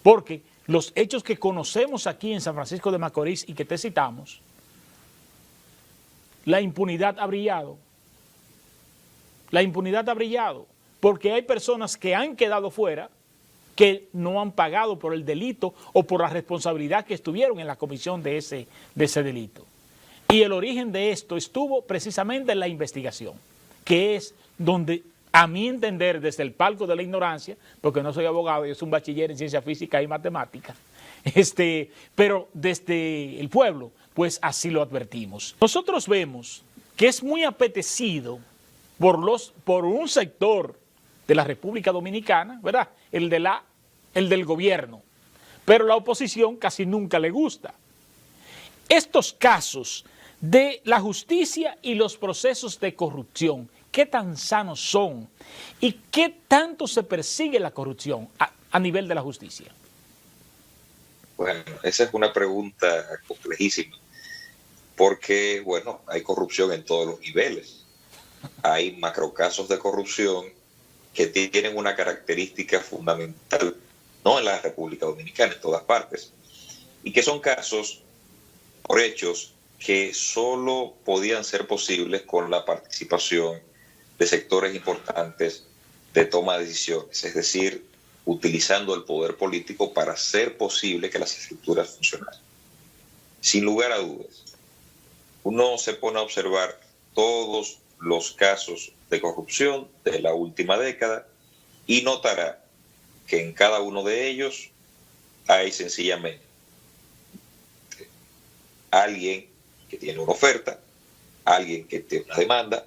Porque los hechos que conocemos aquí en San Francisco de Macorís y que te citamos, la impunidad ha brillado. La impunidad ha brillado porque hay personas que han quedado fuera, que no han pagado por el delito o por la responsabilidad que estuvieron en la comisión de ese delito. Y el origen de esto estuvo precisamente en la investigación, que es donde, a mi entender, desde el palco de la ignorancia, porque no soy abogado, yo soy un bachiller en ciencia física y matemática, pero desde el pueblo, pues así lo advertimos. Nosotros vemos que es muy apetecido por un sector de la República Dominicana, ¿verdad? El del gobierno, pero la oposición casi nunca le gusta. Estos casos de la justicia y los procesos de corrupción, ¿qué tan sanos son? ¿Y qué tanto se persigue la corrupción a nivel de la justicia? Bueno, esa es una pregunta complejísima, porque, bueno, hay corrupción en todos los niveles. Hay macrocasos de corrupción que tienen una característica fundamental, no en la República Dominicana, en todas partes, y que son casos por hechos que solo podían ser posibles con la participación de sectores importantes de toma de decisiones, es decir, utilizando el poder político para hacer posible que las estructuras funcionaran. Sin lugar a dudas, uno se pone a observar todos los casos de corrupción de la última década y notará que en cada uno de ellos hay sencillamente alguien que tiene una oferta, alguien que tiene una demanda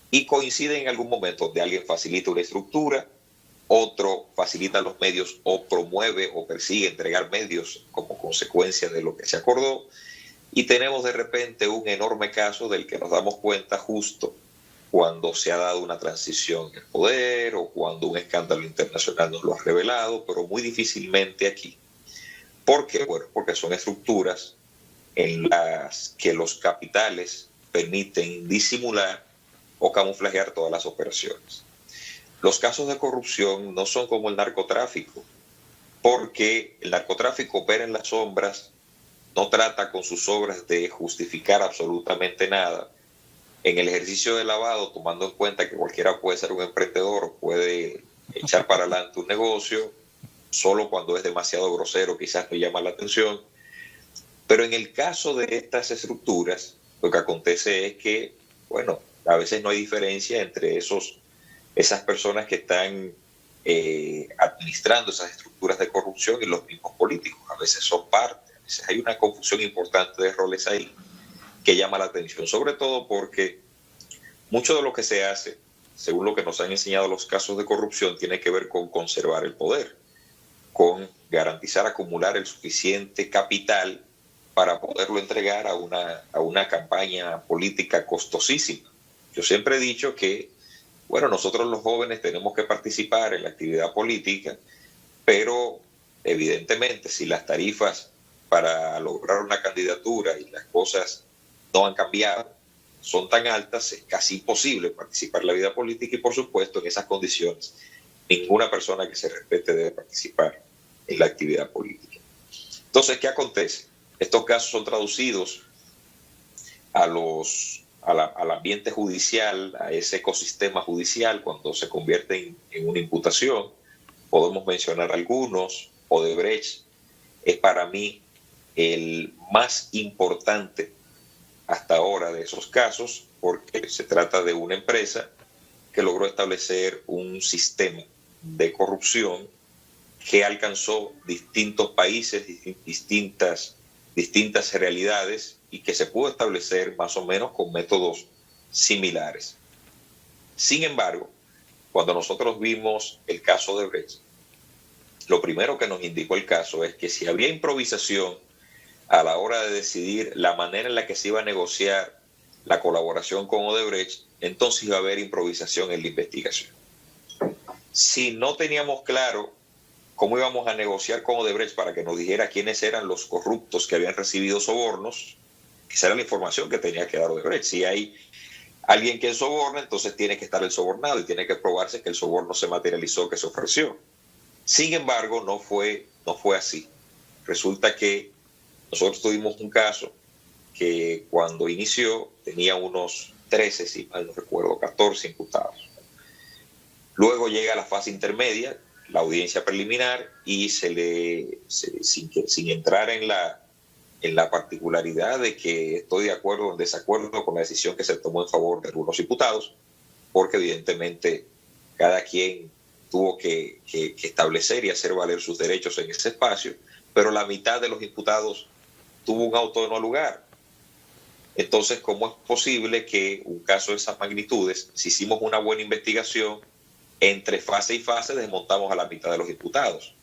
y coincide en algún momento donde alguien facilita una estructura, otro facilita los medios o promueve o persigue entregar medios como consecuencia de lo que se acordó, y tenemos de repente un enorme caso del que nos damos cuenta justo cuando se ha dado una transición en el poder o cuando un escándalo internacional nos lo ha revelado, pero muy difícilmente aquí. ¿Por qué? Bueno, porque son estructuras en las que los capitales permiten disimular o camuflajear todas las operaciones. Los casos de corrupción no son como el narcotráfico, porque el narcotráfico opera en las sombras, no trata con sus obras de justificar absolutamente nada. En el ejercicio de lavado, tomando en cuenta que cualquiera puede ser un emprendedor o puede echar para adelante un negocio, solo cuando es demasiado grosero quizás no llama la atención. Pero en el caso de estas estructuras, lo que acontece es que, bueno, a veces no hay diferencia entre esas personas que están administrando esas estructuras de corrupción y los mismos políticos. A veces son parte, a veces hay una confusión importante de roles ahí que llama la atención, sobre todo porque mucho de lo que se hace, según lo que nos han enseñado los casos de corrupción, tiene que ver con conservar el poder, con garantizar acumular el suficiente capital para poderlo entregar a una campaña política costosísima. Yo siempre he dicho que, bueno, nosotros los jóvenes tenemos que participar en la actividad política, pero evidentemente si las tarifas para lograr una candidatura y las cosas no han cambiado, son tan altas, es casi imposible participar en la vida política y por supuesto en esas condiciones ninguna persona que se respete debe participar en la actividad política. Entonces, ¿qué acontece? Estos casos son traducidos al ambiente judicial, a ese ecosistema judicial cuando se convierten en una imputación. Podemos mencionar algunos. Odebrecht es para mí el más importante hasta ahora de esos casos, porque se trata de una empresa que logró establecer un sistema de corrupción que alcanzó distintos países, distintas realidades y que se pudo establecer más o menos con métodos similares. Sin embargo, cuando nosotros vimos el caso de Odebrecht, lo primero que nos indicó el caso es que si había improvisación a la hora de decidir la manera en la que se iba a negociar la colaboración con Odebrecht, entonces iba a haber improvisación en la investigación. Si no teníamos claro cómo íbamos a negociar con Odebrecht para que nos dijera quiénes eran los corruptos que habían recibido sobornos, esa era la información que tenía que dar Odebrecht. Si hay alguien que soborna, entonces tiene que estar el sobornado y tiene que probarse que el soborno se materializó, que se ofreció. Sin embargo, no fue así. Resulta que nosotros tuvimos un caso que cuando inició tenía unos 13, si mal no recuerdo, 14 imputados. Luego llega a la fase intermedia, la audiencia preliminar, y sin entrar en la particularidad de que estoy de acuerdo o en desacuerdo con la decisión que se tomó en favor de algunos imputados, porque evidentemente cada quien tuvo que establecer y hacer valer sus derechos en ese espacio, pero la mitad de los imputados tuvo un auto de no lugar. Entonces, ¿cómo es posible que un caso de esas magnitudes, si hicimos una buena investigación, entre fase y fase desmontamos a la mitad de los imputados?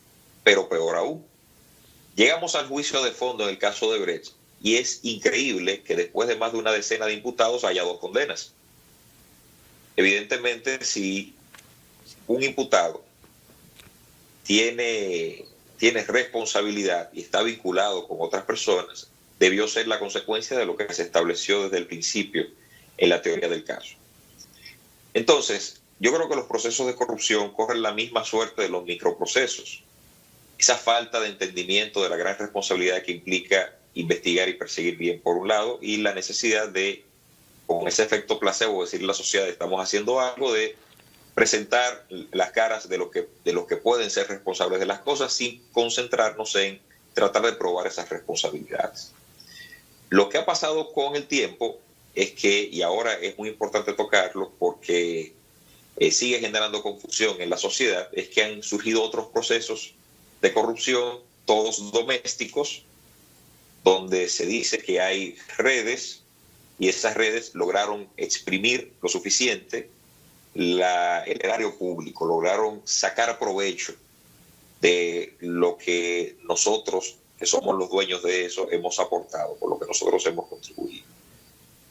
Pero peor aún, llegamos al juicio de fondo en el caso de Odebrecht y es increíble que después de más de una decena de imputados haya 2 condenas. Evidentemente, si un imputado tiene responsabilidad y está vinculado con otras personas, debió ser la consecuencia de lo que se estableció desde el principio en la teoría del caso. Entonces, yo creo que los procesos de corrupción corren la misma suerte de los microprocesos. Esa falta de entendimiento de la gran responsabilidad que implica investigar y perseguir bien por un lado, y la necesidad de, con ese efecto placebo, decirle a la sociedad estamos haciendo algo, de presentar las caras de los que pueden ser responsables de las cosas sin concentrarnos en tratar de probar esas responsabilidades. Lo que ha pasado con el tiempo es que, y ahora es muy importante tocarlo porque sigue generando confusión en la sociedad, es que han surgido otros procesos de corrupción, todos domésticos, donde se dice que hay redes y esas redes lograron exprimir lo suficiente el erario público, lograron sacar provecho de lo que nosotros, que somos los dueños de eso, hemos aportado, por lo que nosotros hemos contribuido.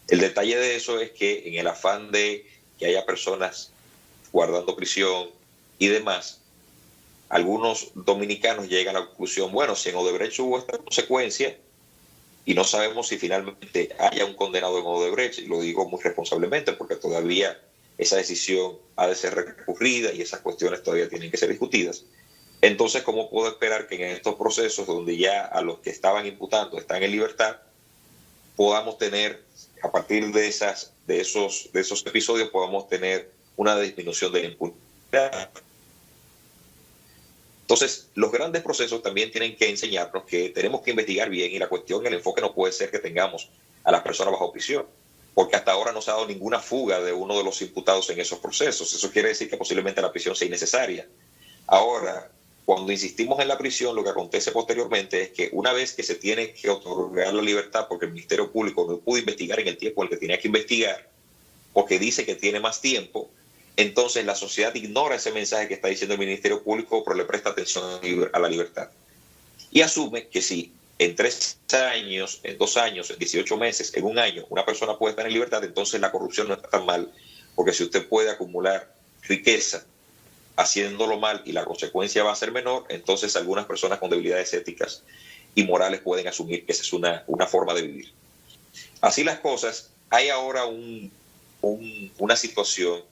El detalle de eso es que en el afán de que haya personas guardando prisión y demás, algunos dominicanos llegan a la conclusión, bueno, si en Odebrecht hubo esta consecuencia y no sabemos si finalmente haya un condenado en Odebrecht, y lo digo muy responsablemente porque todavía esa decisión ha de ser recurrida y esas cuestiones todavía tienen que ser discutidas. Entonces, ¿cómo puedo esperar que en estos procesos donde ya a los que estaban imputando están en libertad, podamos tener, a partir de esos episodios, podamos tener una disminución de la impunidad? Entonces, los grandes procesos también tienen que enseñarnos que tenemos que investigar bien y la cuestión, el enfoque no puede ser que tengamos a las personas bajo prisión, porque hasta ahora no se ha dado ninguna fuga de uno de los imputados en esos procesos. Eso quiere decir que posiblemente la prisión sea innecesaria. Ahora, cuando insistimos en la prisión, lo que acontece posteriormente es que una vez que se tiene que otorgar la libertad porque el Ministerio Público no pudo investigar en el tiempo en el que tenía que investigar, porque dice que tiene más tiempo, entonces la sociedad ignora ese mensaje que está diciendo el Ministerio Público, pero le presta atención a la libertad. Y asume que si en 3 años, en 2 años, en 18 meses, en 1 año, una persona puede estar en libertad, entonces la corrupción no está tan mal, porque si usted puede acumular riqueza haciéndolo mal y la consecuencia va a ser menor, entonces algunas personas con debilidades éticas y morales pueden asumir que esa es una forma de vivir. Así las cosas, hay ahora una situación,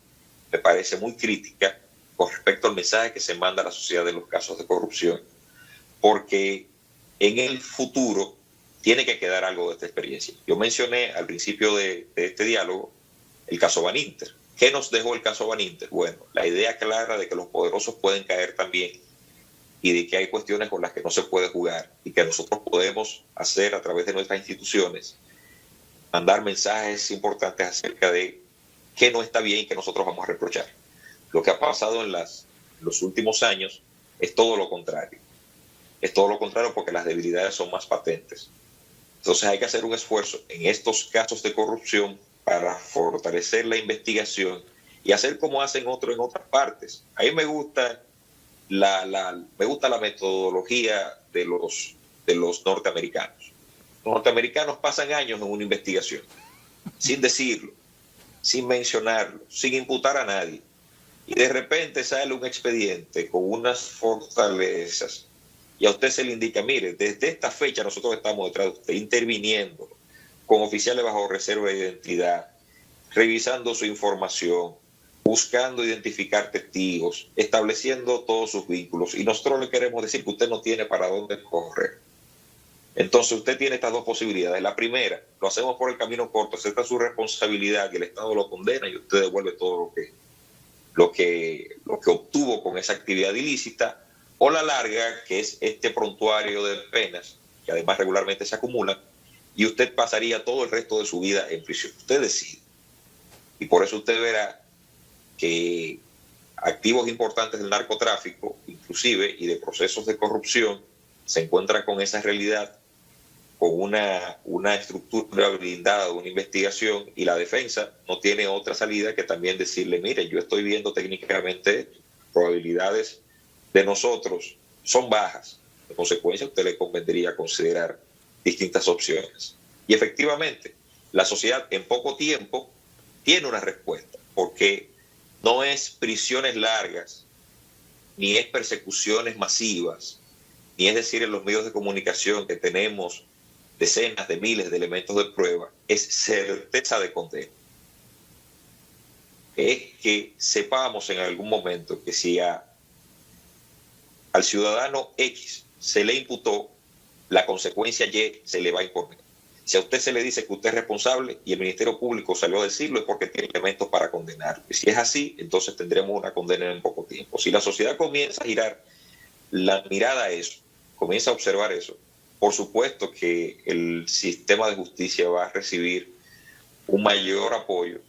me parece muy crítica, con respecto al mensaje que se manda a la sociedad de los casos de corrupción, porque en el futuro tiene que quedar algo de esta experiencia. Yo mencioné al principio de este diálogo el caso Baninter. ¿Qué nos dejó el caso Baninter? Bueno, la idea clara de que los poderosos pueden caer también y de que hay cuestiones con las que no se puede jugar y que nosotros podemos hacer a través de nuestras instituciones, mandar mensajes importantes acerca de qué no está bien y qué nosotros vamos a reprochar. Lo que ha pasado en los últimos años es todo lo contrario. Es todo lo contrario porque las debilidades son más patentes. Entonces hay que hacer un esfuerzo en estos casos de corrupción para fortalecer la investigación y hacer como hacen otros en otras partes. A mí me gusta la metodología de los norteamericanos. Los norteamericanos pasan años en una investigación, sin decirlo, sin mencionarlo, sin imputar a nadie. Y de repente sale un expediente con unas fortalezas y a usted se le indica, mire, desde esta fecha nosotros estamos detrás de usted, interviniendo con oficiales bajo reserva de identidad, revisando su información, buscando identificar testigos, estableciendo todos sus vínculos. Y nosotros le queremos decir que usted no tiene para dónde correr. Entonces usted tiene estas dos posibilidades. La primera, lo hacemos por el camino corto, acepta su responsabilidad y el Estado lo condena y usted devuelve todo lo que obtuvo con esa actividad ilícita. O la larga, que es este prontuario de penas, que además regularmente se acumulan, y usted pasaría todo el resto de su vida en prisión. Usted decide. Y por eso usted verá que activos importantes del narcotráfico, inclusive, y de procesos de corrupción, se encuentran con esa realidad, con una estructura blindada de una investigación, y la defensa no tiene otra salida que también decirle, mire, yo estoy viendo técnicamente probabilidades de nosotros son bajas. En consecuencia, a usted le convendría considerar distintas opciones. Y efectivamente, la sociedad en poco tiempo tiene una respuesta, porque no es prisiones largas, ni es persecuciones masivas, ni es decir en los medios de comunicación que tenemos decenas de miles de elementos de prueba, es certeza de condena. Es que sepamos en algún momento que si al ciudadano X se le imputó, la consecuencia Y se le va a imponer. Si a usted se le dice que usted es responsable y el Ministerio Público salió a decirlo, es porque tiene elementos para condenar. Y si es así, entonces tendremos una condena en poco tiempo. Si la sociedad comienza a girar la mirada a eso, comienza a observar eso, por supuesto que el sistema de justicia va a recibir un mayor apoyo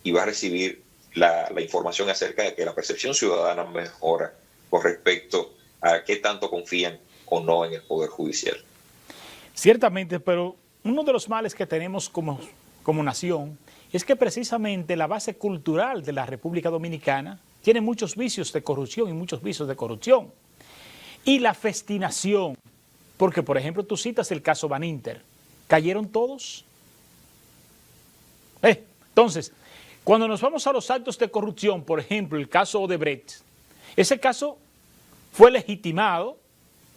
y va a recibir la información acerca de que la percepción ciudadana mejora con respecto a qué tanto confían o no en el Poder Judicial. Ciertamente, pero uno de los males que tenemos como nación es que precisamente la base cultural de la República Dominicana tiene muchos vicios de corrupción y muchos vicios de corrupción. Y la festinación, porque por ejemplo tú citas el caso Baninter, ¿cayeron todos? Entonces, Cuando nos vamos a los actos de corrupción, por ejemplo, el caso Odebrecht, ese caso fue legitimado,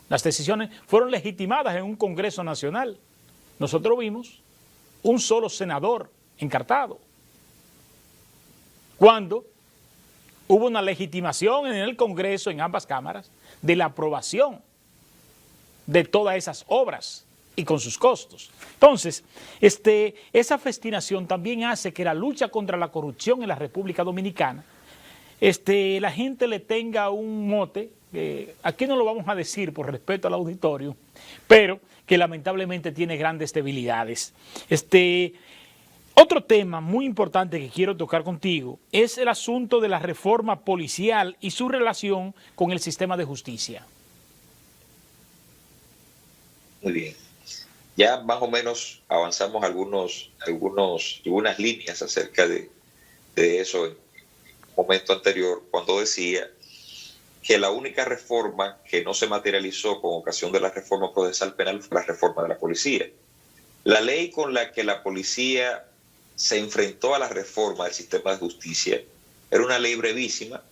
las decisiones fueron legitimadas en un Congreso Nacional. Nosotros vimos un solo senador encartado. Cuando hubo una legitimación en el Congreso, en ambas cámaras, de la aprobación de todas esas obras y con sus costos. Entonces, esa festinación también hace que la lucha contra la corrupción en la República Dominicana, la gente le tenga un mote, aquí no lo vamos a decir por respeto al auditorio, pero que lamentablemente tiene grandes debilidades. Otro tema muy importante que quiero tocar contigo es el asunto de la reforma policial y su relación con el sistema de justicia. Muy bien. Ya más o menos avanzamos algunas líneas acerca de eso en un momento anterior, cuando decía que la única reforma que no se materializó con ocasión de la reforma procesal penal fue la reforma de la policía. La ley con la que la policía se enfrentó a la reforma del sistema de justicia era una ley brevísima,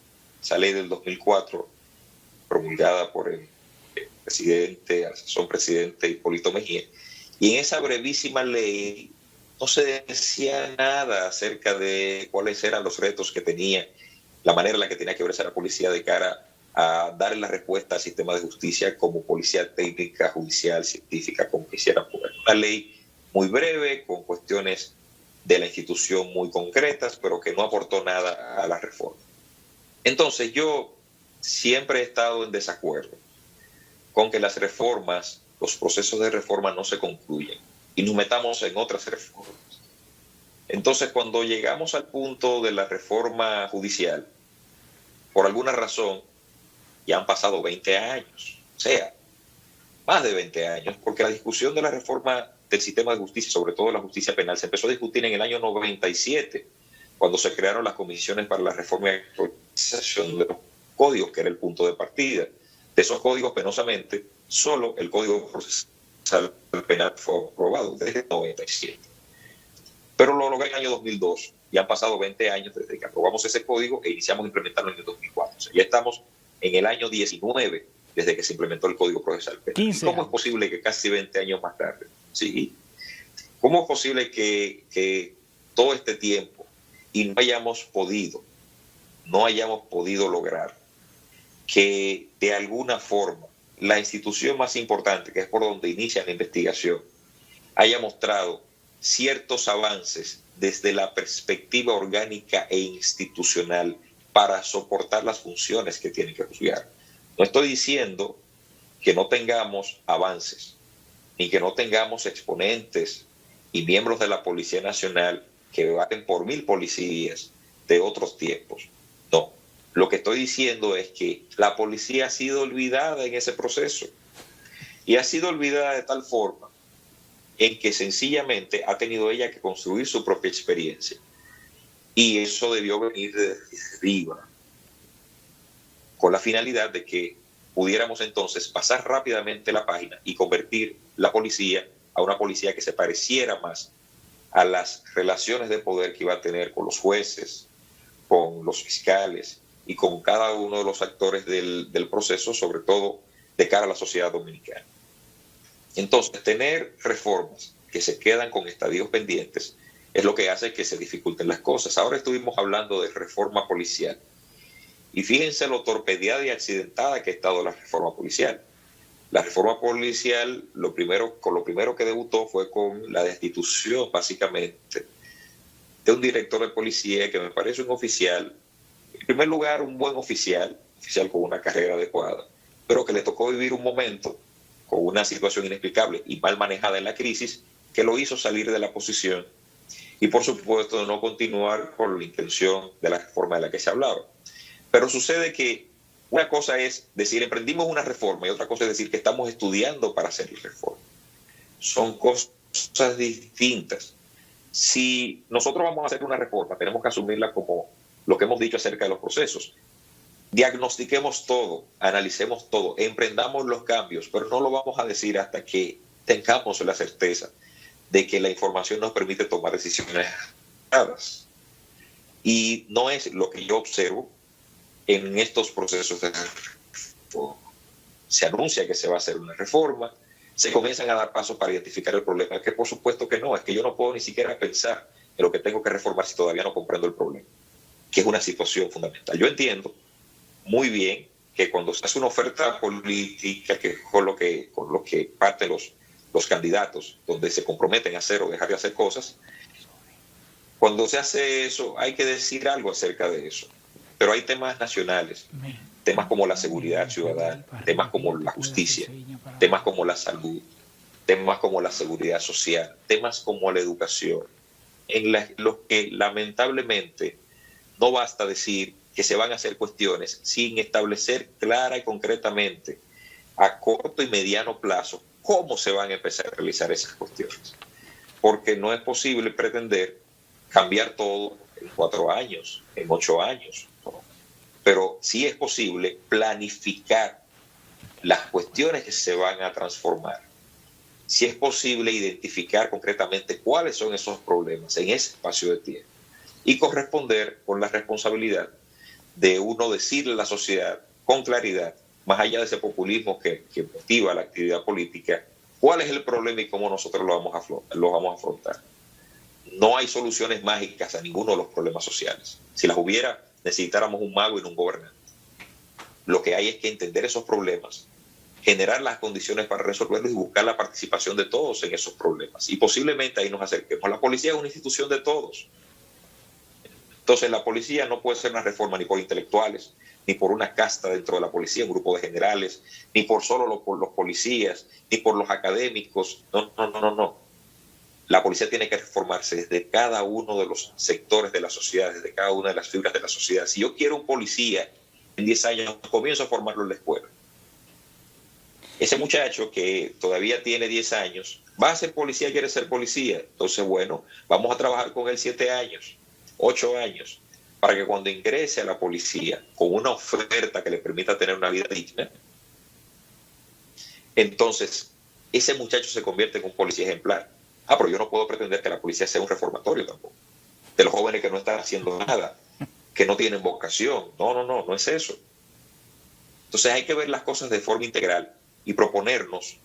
esa ley del 2004, promulgada por el presidente Hipólito Mejía, y en esa brevísima ley no se decía nada acerca de cuáles eran los retos que tenía, la manera en la que tenía que verse la policía de cara a darle la respuesta al sistema de justicia como policía técnica, judicial, científica, como quisiera poder. Una ley muy breve, con cuestiones de la institución muy concretas, pero que no aportó nada a la reforma. Entonces yo siempre he estado en desacuerdo con que las reformas, los procesos de reforma no se concluyen y nos metamos en otras reformas. Entonces, cuando llegamos al punto de la reforma judicial, por alguna razón, ya han pasado 20 años, o sea, más de 20 años, porque la discusión de la reforma del sistema de justicia, sobre todo la justicia penal, se empezó a discutir en el año 97, cuando se crearon las comisiones para la reforma y actualización de los códigos, que era el punto de partida. De esos códigos, penosamente, solo el Código Procesal Penal fue aprobado desde el 97. Pero lo logró en el año 2002 y han pasado 20 años desde que aprobamos ese código e iniciamos a implementarlo en el 2004. O sea, ya estamos en el año 19 desde que se implementó el Código Procesal Penal. ¿Cómo es posible que casi 20 años más tarde? Sí. ¿Cómo es posible que todo este tiempo y no hayamos podido lograr que de alguna forma la institución más importante, que es por donde inicia la investigación, haya mostrado ciertos avances desde la perspectiva orgánica e institucional para soportar las funciones que tiene que juzgar? No estoy diciendo que no tengamos avances, ni que no tengamos exponentes y miembros de la Policía Nacional que baten por 1000 policías de otros tiempos. No. Lo que estoy diciendo es que la policía ha sido olvidada en ese proceso. Y ha sido olvidada de tal forma en que sencillamente ha tenido ella que construir su propia experiencia. Y eso debió venir de arriba, con la finalidad de que pudiéramos entonces pasar rápidamente la página y convertir la policía a una policía que se pareciera más a las relaciones de poder que iba a tener con los jueces, con los fiscales y con cada uno de los actores del proceso, sobre todo de cara a la sociedad dominicana. Entonces, tener reformas que se quedan con estadios pendientes es lo que hace que se dificulten las cosas. Ahora estuvimos hablando de reforma policial. Y fíjense lo torpedeada y accidentada que ha estado la reforma policial. La reforma policial, lo primero que debutó fue con la destitución, básicamente, de un director de policía que me parece un oficial, en primer lugar un buen oficial con una carrera adecuada, pero que le tocó vivir un momento con una situación inexplicable y mal manejada en la crisis que lo hizo salir de la posición y, por supuesto, no continuar con la intención de la reforma de la que se hablaba. Pero sucede que una cosa es decir, emprendimos una reforma, y otra cosa es decir que estamos estudiando para hacer la reforma. Son cosas distintas. Si nosotros vamos a hacer una reforma, tenemos que asumirla como lo que hemos dicho acerca de los procesos. Diagnostiquemos todo, analicemos todo, emprendamos los cambios, pero no lo vamos a decir hasta que tengamos la certeza de que la información nos permite tomar decisiones adecuadas. Y no es lo que yo observo en estos procesos de reforma. Se anuncia que se va a hacer una reforma, se comienzan a dar pasos para identificar el problema, que por supuesto que no, es que yo no puedo ni siquiera pensar en lo que tengo que reformar si todavía no comprendo el problema, que es una situación fundamental. Yo entiendo muy bien que cuando se hace una oferta política, que con lo que parten los candidatos, donde se comprometen a hacer o dejar de hacer cosas, cuando se hace eso hay que decir algo acerca de eso. Pero hay temas nacionales, temas como la seguridad ciudadana, temas como la justicia, temas como la salud, temas como la seguridad social, temas como la educación, en los que lamentablemente no basta decir que se van a hacer cuestiones sin establecer clara y concretamente a corto y mediano plazo cómo se van a empezar a realizar esas cuestiones. Porque no es posible pretender cambiar todo en 4 años, en 8 años, ¿no? Pero sí es posible planificar las cuestiones que se van a transformar. Sí es posible identificar concretamente cuáles son esos problemas en ese espacio de tiempo y corresponder con la responsabilidad de uno decirle a la sociedad con claridad, más allá de ese populismo que motiva la actividad política, cuál es el problema y cómo nosotros lo vamos a afrontar. No hay soluciones mágicas a ninguno de los problemas sociales. Si las hubiera, necesitáramos un mago y no un gobernante. Lo que hay es que entender esos problemas, generar las condiciones para resolverlos y buscar la participación de todos en esos problemas. Y posiblemente ahí nos acerquemos. La policía es una institución de todos. Entonces la policía no puede ser una reforma ni por intelectuales, ni por una casta dentro de la policía, un grupo de generales, ni por solo por los policías, ni por los académicos. No. La policía tiene que reformarse desde cada uno de los sectores de la sociedad, desde cada una de las fibras de la sociedad. Si yo quiero un policía en 10 años, comienzo a formarlo en la escuela. Ese muchacho que todavía tiene 10 años, va a ser policía, quiere ser policía. Entonces, bueno, vamos a trabajar con él 7 años. 8 años, para que cuando ingrese a la policía con una oferta que le permita tener una vida digna, entonces ese muchacho se convierte en un policía ejemplar. Pero yo no puedo pretender que la policía sea un reformatorio tampoco, de los jóvenes que no están haciendo nada, que no tienen vocación. No es eso. Entonces hay que ver las cosas de forma integral y proponernos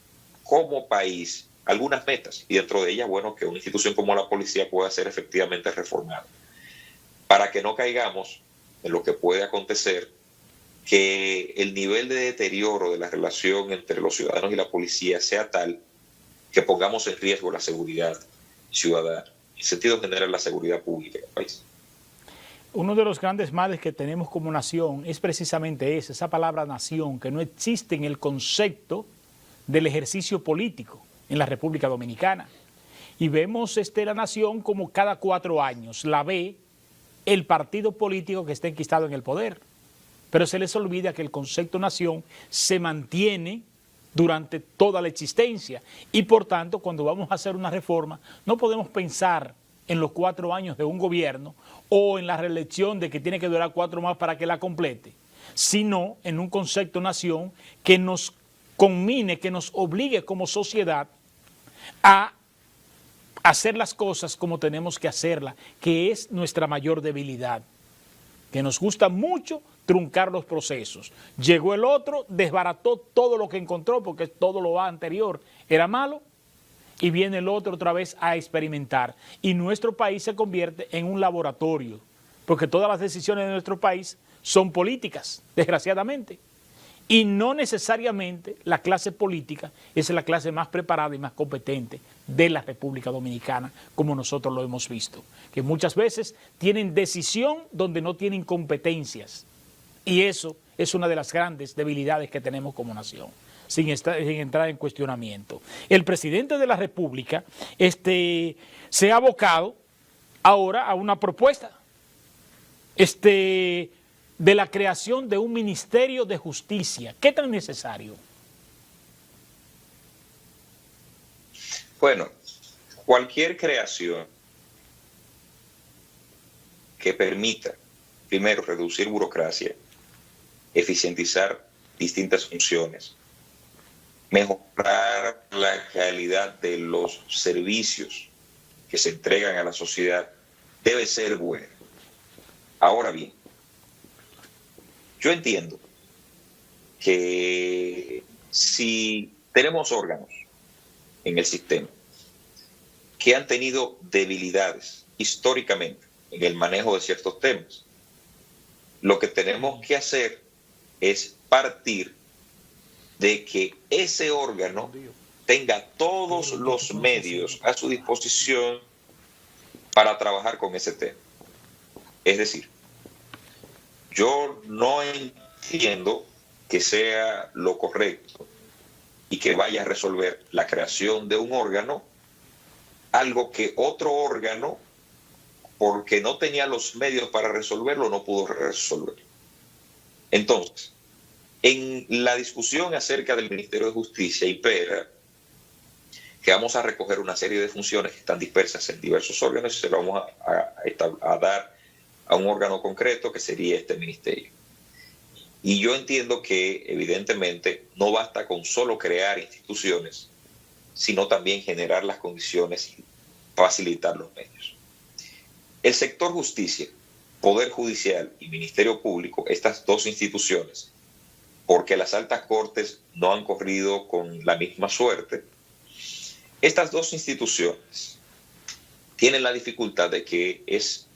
como país algunas metas, y dentro de ellas, bueno, que una institución como la policía pueda ser efectivamente reformada, para que no caigamos en lo que puede acontecer, que el nivel de deterioro de la relación entre los ciudadanos y la policía sea tal que pongamos en riesgo la seguridad ciudadana, en sentido general la seguridad pública del país. Uno de los grandes males que tenemos como nación es precisamente esa palabra nación, que no existe en el concepto del ejercicio político en la República Dominicana. Y vemos la nación como cada 4 años la ve el partido político que está enquistado en el poder. Pero se les olvida que el concepto nación se mantiene durante toda la existencia y por tanto cuando vamos a hacer una reforma no podemos pensar en los 4 años de un gobierno o en la reelección de que tiene que durar 4 más para que la complete, sino en un concepto nación que nos conmine, que nos obligue como sociedad a hacer las cosas como tenemos que hacerlas, que es nuestra mayor debilidad, que nos gusta mucho truncar los procesos. Llegó el otro, desbarató todo lo que encontró, porque todo lo anterior era malo, y viene el otro otra vez a experimentar. Y nuestro país se convierte en un laboratorio, porque todas las decisiones de nuestro país son políticas, desgraciadamente. Y no necesariamente la clase política es la clase más preparada y más competente de la República Dominicana, como nosotros lo hemos visto, que muchas veces tienen decisión donde no tienen competencias. Y eso es una de las grandes debilidades que tenemos como nación, sin entrar en cuestionamiento. El presidente de la República se ha abocado ahora a una propuesta de la creación de un Ministerio de Justicia. ¿Qué tan necesario? Bueno, cualquier creación que permita, primero, reducir burocracia, eficientizar distintas funciones, mejorar la calidad de los servicios que se entregan a la sociedad, debe ser bueno. Ahora bien, yo entiendo que si tenemos órganos en el sistema que han tenido debilidades históricamente en el manejo de ciertos temas, lo que tenemos que hacer es partir de que ese órgano tenga todos los medios a su disposición para trabajar con ese tema. Es decir, yo no entiendo que sea lo correcto y que vaya a resolver la creación de un órgano, algo que otro órgano, porque no tenía los medios para resolverlo, no pudo resolver. Entonces, en la discusión acerca del Ministerio de Justicia impera que vamos a recoger una serie de funciones que están dispersas en diversos órganos y se lo vamos a dar a un órgano concreto que sería este ministerio. Y yo entiendo que evidentemente no basta con solo crear instituciones, sino también generar las condiciones y facilitar los medios. El sector justicia, Poder Judicial y Ministerio Público, estas dos instituciones, porque las altas cortes no han corrido con la misma suerte, estas dos instituciones tienen la dificultad de que es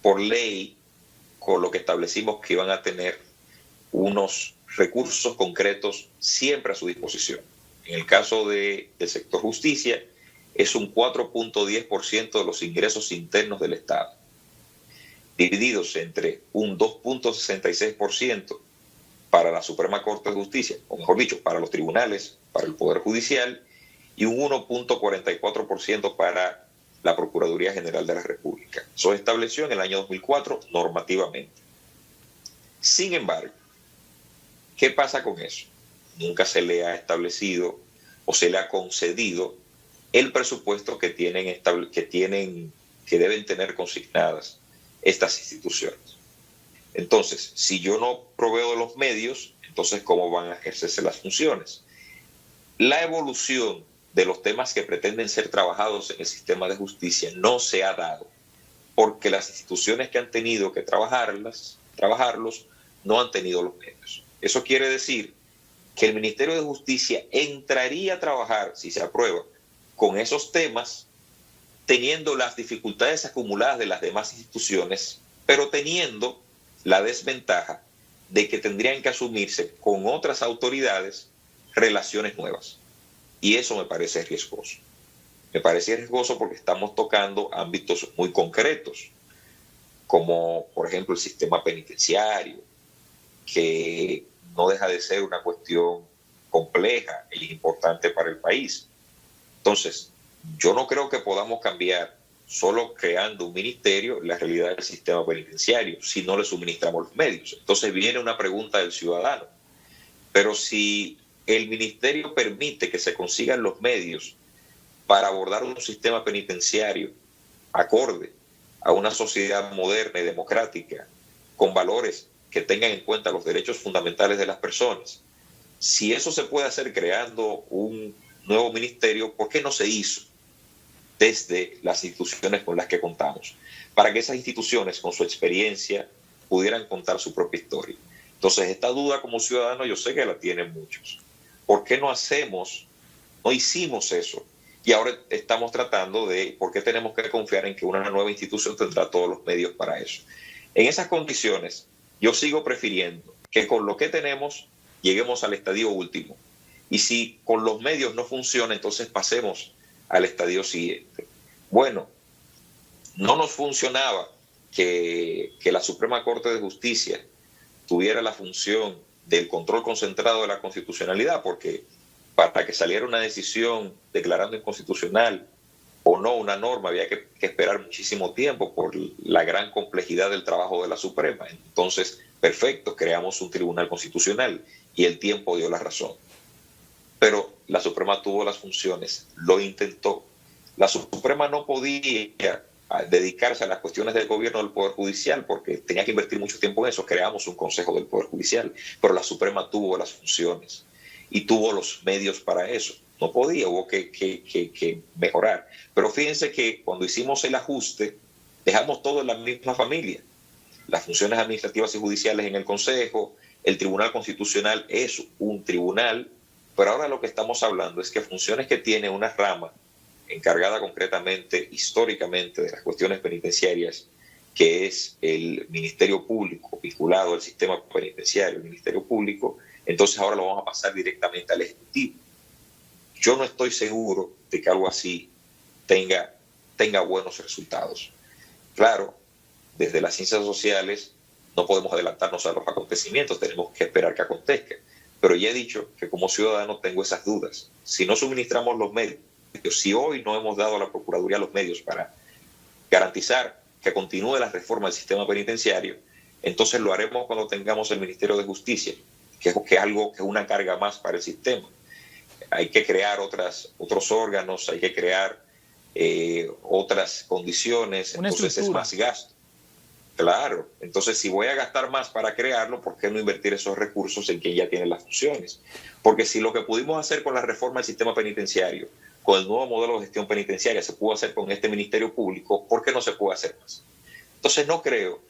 por ley con lo que establecimos que iban a tener unos recursos concretos siempre a su disposición. En el caso del sector justicia, es un 4.10% de los ingresos internos del Estado, divididos entre un 2.66% para la Suprema Corte de Justicia, o mejor dicho, para los tribunales, para el Poder Judicial, y un 1.44% para la Procuraduría General de la República. Eso se estableció en el año 2004 normativamente. Sin embargo, ¿qué pasa con eso? Nunca se le ha establecido o se le ha concedido el presupuesto que deben tener consignadas estas instituciones. Entonces, si yo no proveo de los medios, entonces ¿cómo van a ejercerse las funciones? La evolución de los temas que pretenden ser trabajados en el sistema de justicia no se ha dado porque las instituciones que han tenido que trabajarlos no han tenido los medios. Eso quiere decir que el Ministerio de Justicia entraría a trabajar, si se aprueba, con esos temas, teniendo las dificultades acumuladas de las demás instituciones, pero teniendo la desventaja de que tendrían que asumirse con otras autoridades relaciones nuevas. Y eso me parece riesgoso. Me parece riesgoso porque estamos tocando ámbitos muy concretos, como por ejemplo el sistema penitenciario, que no deja de ser una cuestión compleja e importante para el país. Entonces, yo no creo que podamos cambiar solo creando un ministerio la realidad del sistema penitenciario si no le suministramos los medios. Entonces viene una pregunta del ciudadano. Pero si el ministerio permite que se consigan los medios para abordar un sistema penitenciario acorde a una sociedad moderna y democrática, con valores que tengan en cuenta los derechos fundamentales de las personas, si eso se puede hacer creando un nuevo ministerio, ¿por qué no se hizo desde las instituciones con las que contamos? Para que esas instituciones, con su experiencia, pudieran contar su propia historia. Entonces, esta duda como ciudadano yo sé que la tienen muchos. ¿Por qué no hicimos eso? Y ahora estamos tratando de, ¿por qué tenemos que confiar en que una nueva institución tendrá todos los medios para eso? En esas condiciones, yo sigo prefiriendo que con lo que tenemos lleguemos al estadio último. Y si con los medios no funciona, entonces pasemos al estadio siguiente. Bueno, no nos funcionaba que la Suprema Corte de Justicia tuviera la función del control concentrado de la constitucionalidad, porque para que saliera una decisión declarando inconstitucional o no una norma había que esperar muchísimo tiempo por la gran complejidad del trabajo de la Suprema. Entonces, perfecto, creamos un tribunal constitucional y el tiempo dio la razón. Pero la Suprema tuvo las funciones, lo intentó. La Suprema no podía dedicarse a las cuestiones del gobierno del Poder Judicial porque tenía que invertir mucho tiempo en eso. Creamos un Consejo del Poder Judicial, pero la Suprema tuvo las funciones y tuvo los medios para eso. No podía, hubo que mejorar. Pero fíjense que cuando hicimos el ajuste, dejamos todo en la misma familia. las funciones administrativas y judiciales en el Consejo, el Tribunal Constitucional es un tribunal, pero ahora lo que estamos hablando es que funciones que tiene una rama encargada concretamente, históricamente, de las cuestiones penitenciarias, que es el Ministerio Público, vinculado al sistema penitenciario, el Ministerio Público, entonces ahora lo vamos a pasar directamente al Ejecutivo. Yo no estoy seguro de que algo así tenga buenos resultados. Claro, desde las ciencias sociales no podemos adelantarnos a los acontecimientos, tenemos que esperar que acontezca. Pero ya he dicho que como ciudadano tengo esas dudas. Si no suministramos los medios, si hoy no hemos dado a la Procuraduría los medios para garantizar que continúe la reforma del sistema penitenciario, entonces lo haremos cuando tengamos el Ministerio de Justicia, que es algo que es una carga más para el sistema. Hay que crear otros órganos, hay que crear otras condiciones, entonces es más gasto. Claro, entonces si voy a gastar más para crearlo, ¿por qué no invertir esos recursos en quien ya tiene las funciones? Porque si lo que pudimos hacer con la reforma del sistema penitenciario, con el nuevo modelo de gestión penitenciaria, se pudo hacer con este Ministerio Público, ¿por qué no se puede hacer más? Entonces no creo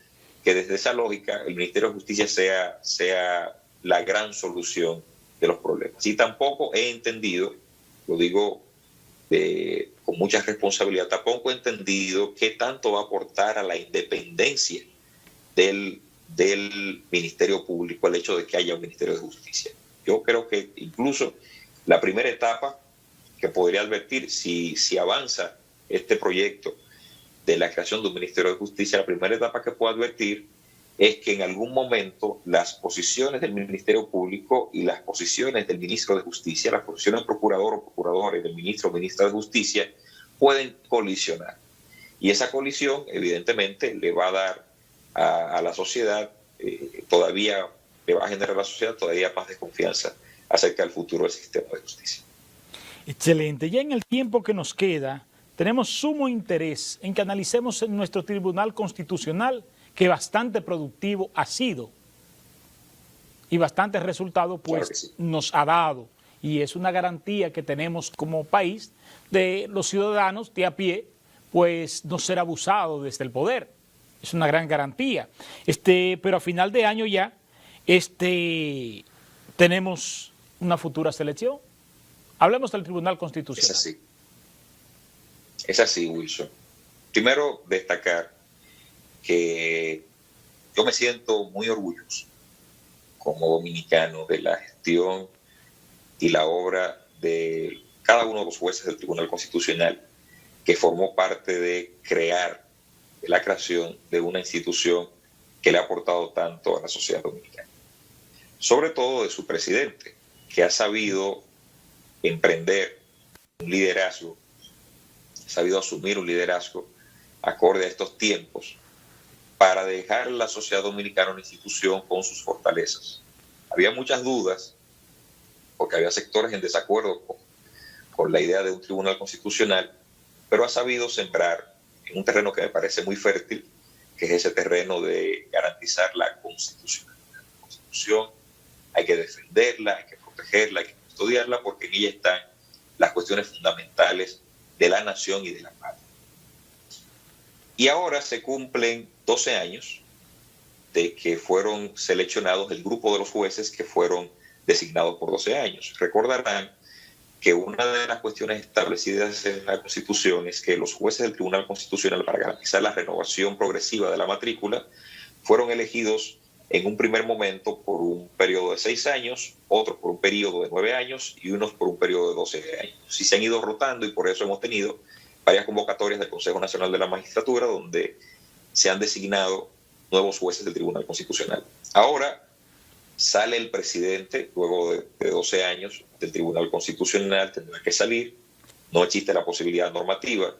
que desde esa lógica el Ministerio de Justicia sea la gran solución de los problemas. Y tampoco he entendido, lo digo con mucha responsabilidad, tampoco he entendido qué tanto va a aportar a la independencia del Ministerio Público el hecho de que haya un Ministerio de Justicia. Yo creo que incluso la primera etapa que podría advertir, si avanza este proyecto de la creación de un Ministerio de Justicia, la primera etapa que puedo advertir es que en algún momento las posiciones del Ministerio Público y las posiciones del Ministro de Justicia, las posiciones del procurador o procuradora y del ministro o ministra de Justicia pueden colisionar. Y esa colisión, evidentemente, le va a dar a la sociedad, todavía le va a generar a la sociedad todavía más desconfianza acerca del futuro del sistema de justicia. Excelente. Ya en el tiempo que nos queda, tenemos sumo interés en que analicemos en nuestro Tribunal Constitucional, que bastante productivo ha sido y bastante resultado pues claro sí nos ha dado, y es una garantía que tenemos como país de los ciudadanos de a pie, pues no ser abusado desde el poder. Es una gran garantía. Pero a final de año ya tenemos una futura selección. Hablemos del Tribunal Constitucional. Es así, Wilson. Primero, destacar que yo me siento muy orgulloso como dominicano de la gestión y la obra de cada uno de los jueces del Tribunal Constitucional, que formó parte de la creación de una institución que le ha aportado tanto a la sociedad dominicana. Sobre todo de su presidente, que ha sabido emprender un liderazgo, ha sabido asumir un liderazgo acorde a estos tiempos, para dejar a la sociedad dominicana una institución con sus fortalezas. Había muchas dudas, porque había sectores en desacuerdo con la idea de un tribunal constitucional, pero ha sabido sembrar en un terreno que me parece muy fértil, que es ese terreno de garantizar la constitucionalidad. La Constitución hay que defenderla, hay que protegerla, hay que custodiarla, porque en ella están las cuestiones fundamentales de la nación y de la patria. Y ahora se cumplen 12 años de que fueron seleccionados el grupo de los jueces que fueron designados por 12 años. Recordarán que una de las cuestiones establecidas en la Constitución es que los jueces del Tribunal Constitucional, para garantizar la renovación progresiva de la matrícula, fueron elegidos en un primer momento por un periodo de 6 años, otros por un periodo de 9 años y unos por un periodo de 12 años. Y se han ido rotando, y por eso hemos tenido varias convocatorias del Consejo Nacional de la Magistratura donde se han designado nuevos jueces del Tribunal Constitucional. Ahora sale el presidente, luego de 12 años del Tribunal Constitucional, tendrá que salir. No existe la posibilidad normativa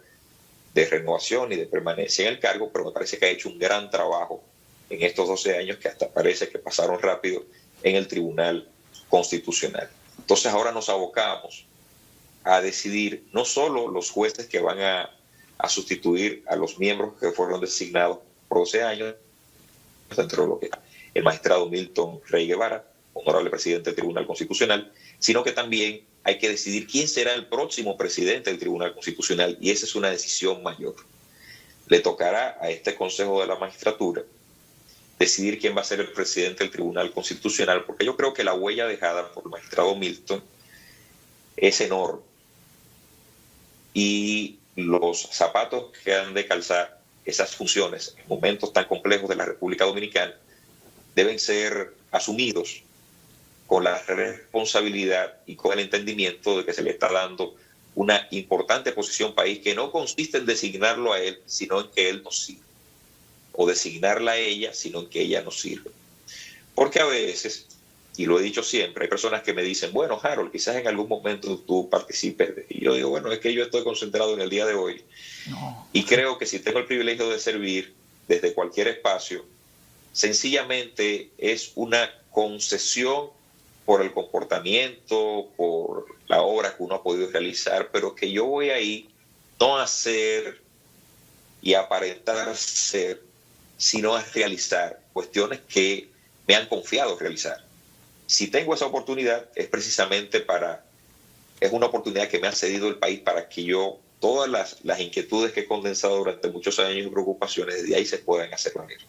de renovación y de permanencia en el cargo, pero me parece que ha hecho un gran trabajo en estos 12 años que hasta parece que pasaron rápido en el Tribunal Constitucional. Entonces ahora nos abocamos a decidir no solo los jueces que van a sustituir a los miembros que fueron designados por 12 años, dentro de lo que el magistrado Milton Rey Guevara, honorable presidente del Tribunal Constitucional, sino que también hay que decidir quién será el próximo presidente del Tribunal Constitucional, y esa es una decisión mayor. Le tocará a este Consejo de la Magistratura decidir quién va a ser el presidente del Tribunal Constitucional, porque yo creo que la huella dejada por el magistrado Milton es enorme. Y los zapatos que han de calzar esas funciones en momentos tan complejos de la República Dominicana deben ser asumidos con la responsabilidad y con el entendimiento de que se le está dando una importante posición país que no consiste en designarlo a él, sino en que él nos sirve, o designarla a ella, sino en que ella nos sirve. Porque a veces, y lo he dicho siempre, hay personas que me dicen, bueno, Harold, quizás en algún momento tú participes. Y yo digo, bueno, es que yo estoy concentrado en el día de hoy. No. Y creo que si tengo el privilegio de servir desde cualquier espacio, sencillamente es una concesión por el comportamiento, por la obra que uno ha podido realizar, pero que yo voy ahí no a hacer y aparentar ser, sino a realizar cuestiones que me han confiado realizar. Si tengo esa oportunidad es precisamente es una oportunidad que me ha cedido el país para que yo, todas las inquietudes que he condensado durante muchos años y preocupaciones, desde ahí se puedan hacer valer.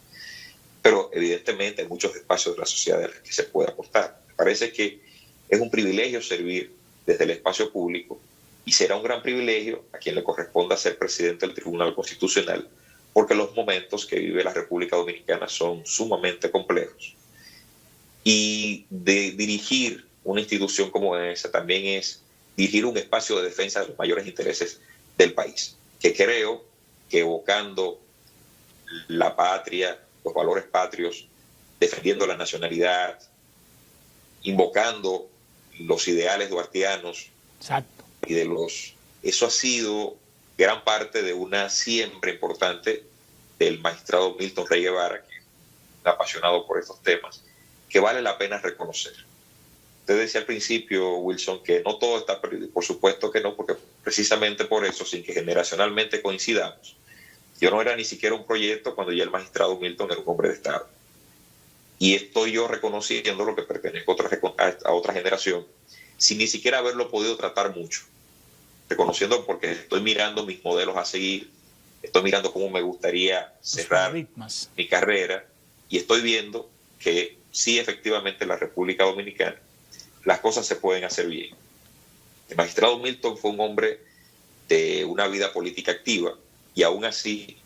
Pero evidentemente hay muchos espacios de la sociedad en los que se puede aportar. Me parece que es un privilegio servir desde el espacio público y será un gran privilegio a quien le corresponda ser presidente del Tribunal Constitucional, porque los momentos que vive la República Dominicana son sumamente complejos. Y de dirigir una institución como esa también es dirigir un espacio de defensa de los mayores intereses del país, que creo que evocando la patria, los valores patrios, defendiendo la nacionalidad, invocando los ideales duartianos. Exacto. Eso ha sido gran parte de una siembra importante del magistrado Milton Rey Guevara, que es un apasionado por estos temas, que vale la pena reconocer. Usted decía al principio, Wilson, que no todo está perdido. Por supuesto que no, porque precisamente por eso, sin que generacionalmente coincidamos, yo no era ni siquiera un proyecto cuando ya el magistrado Milton era un hombre de Estado. Y estoy yo reconociendo lo que pertenezco a otra generación, sin ni siquiera haberlo podido tratar mucho. Reconociendo porque estoy mirando mis modelos a seguir, estoy mirando cómo me gustaría cerrar mi carrera y estoy viendo que sí, efectivamente, en la República Dominicana las cosas se pueden hacer bien. El magistrado Milton fue un hombre de una vida política activa y aún así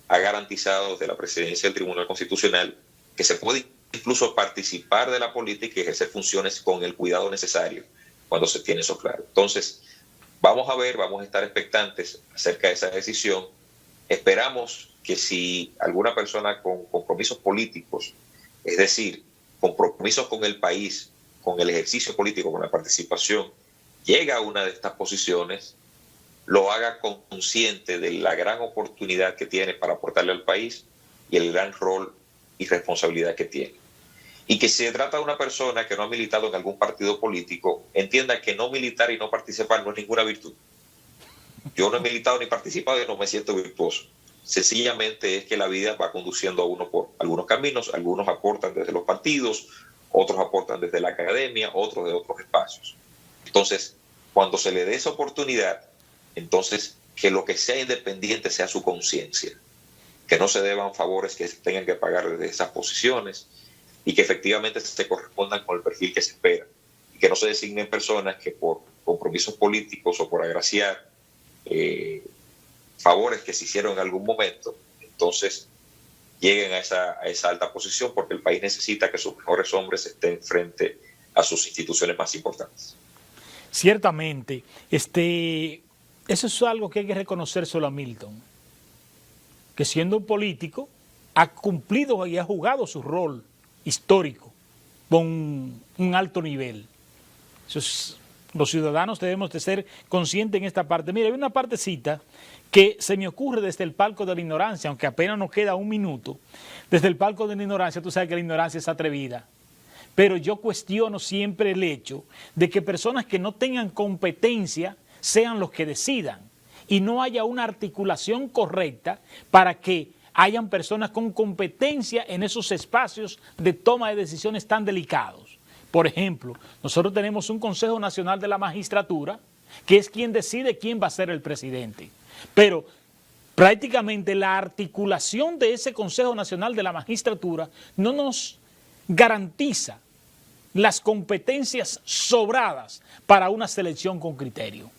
ha garantizado desde la presidencia del Tribunal Constitucional que se puede incluso participar de la política y ejercer funciones con el cuidado necesario cuando se tiene eso claro. Entonces, vamos a estar expectantes acerca de esa decisión. Esperamos que si alguna persona con compromisos políticos, es decir, compromisos con el país, con el ejercicio político, con la participación, llega a una de estas posiciones, lo haga consciente de la gran oportunidad que tiene para aportarle al país y el gran rol y responsabilidad que tiene. Y que si se trata de una persona que no ha militado en algún partido político, entienda que no militar y no participar no es ninguna virtud. Yo no he militado ni participado y no me siento virtuoso. Sencillamente es que la vida va conduciendo a uno por algunos caminos, algunos aportan desde los partidos, otros aportan desde la academia, otros de otros espacios. Entonces, cuando se le dé esa oportunidad, entonces que lo que sea independiente sea su conciencia, que no se deban favores que se tengan que pagar desde esas posiciones y que efectivamente se correspondan con el perfil que se espera y que no se designen personas que por compromisos políticos o por agraciar favores que se hicieron en algún momento, entonces lleguen a esa alta posición, porque el país necesita que sus mejores hombres estén frente a sus instituciones más importantes. Ciertamente, eso es algo que hay que reconocer solo a Milton, que siendo un político ha cumplido y ha jugado su rol histórico con un alto nivel. Los ciudadanos debemos de ser conscientes en esta parte. Mira, hay una partecita que se me ocurre desde el palco de la ignorancia, aunque apenas nos queda un minuto. Desde el palco de la ignorancia, tú sabes que la ignorancia es atrevida. Pero yo cuestiono siempre el hecho de que personas que no tengan competencia sean los que decidan y no haya una articulación correcta para que hayan personas con competencia en esos espacios de toma de decisiones tan delicados. Por ejemplo, nosotros tenemos un Consejo Nacional de la Magistratura que es quien decide quién va a ser el presidente. Pero prácticamente la articulación de ese Consejo Nacional de la Magistratura no nos garantiza las competencias sobradas para una selección con criterio.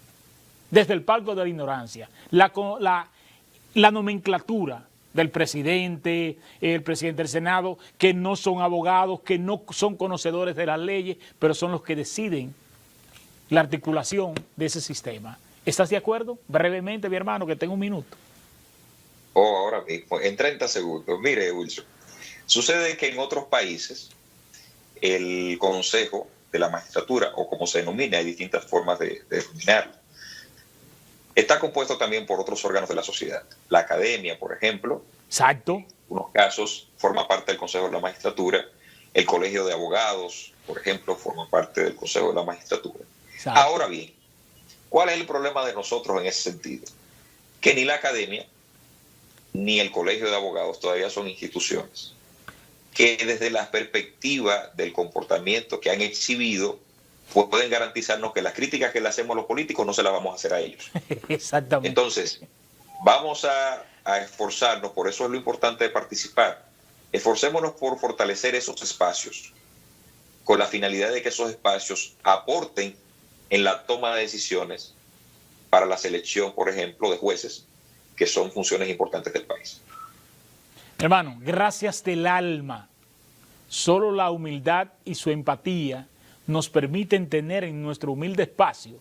Desde el palco de la ignorancia, la nomenclatura del presidente, el presidente del Senado, que no son abogados, que no son conocedores de las leyes, pero son los que deciden la articulación de ese sistema. ¿Estás de acuerdo? Brevemente, mi hermano, que tengo un minuto. Ahora mismo, en 30 segundos. Mire, Wilson, sucede que en otros países el Consejo de la Magistratura, o como se denomina, hay distintas formas de denominarlo, está compuesto también por otros órganos de la sociedad. La academia, por ejemplo. Exacto. En unos casos forma parte del Consejo de la Magistratura. El Colegio de Abogados, por ejemplo, forma parte del Consejo de la Magistratura. Exacto. Ahora bien, ¿cuál es el problema de nosotros en ese sentido? Que ni la academia ni el Colegio de Abogados todavía son instituciones que desde la perspectiva del comportamiento que han exhibido pueden garantizarnos que las críticas que le hacemos a los políticos no se las vamos a hacer a ellos. Exactamente. Entonces, vamos a esforzarnos, por eso es lo importante de participar. Esforcémonos por fortalecer esos espacios con la finalidad de que esos espacios aporten en la toma de decisiones para la selección, por ejemplo, de jueces, que son funciones importantes del país. Hermano, gracias del alma. Solo la humildad y su empatía nos permiten tener en nuestro humilde espacio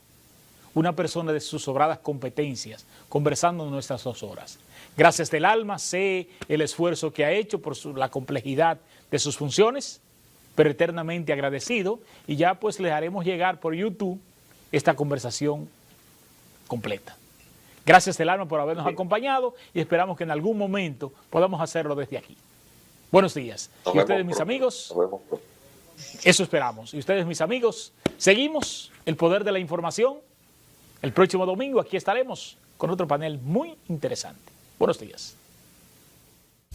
una persona de sus sobradas competencias conversando en nuestras 2 horas. Gracias del alma, sé el esfuerzo que ha hecho por la complejidad de sus funciones, pero eternamente agradecido, y ya pues les haremos llegar por YouTube esta conversación completa. Gracias del alma por habernos acompañado y esperamos que en algún momento podamos hacerlo desde aquí. Buenos días. Y ustedes, mis amigos, eso esperamos. Y ustedes, mis amigos, seguimos el poder de la información. El próximo domingo aquí estaremos con otro panel muy interesante. Buenos días.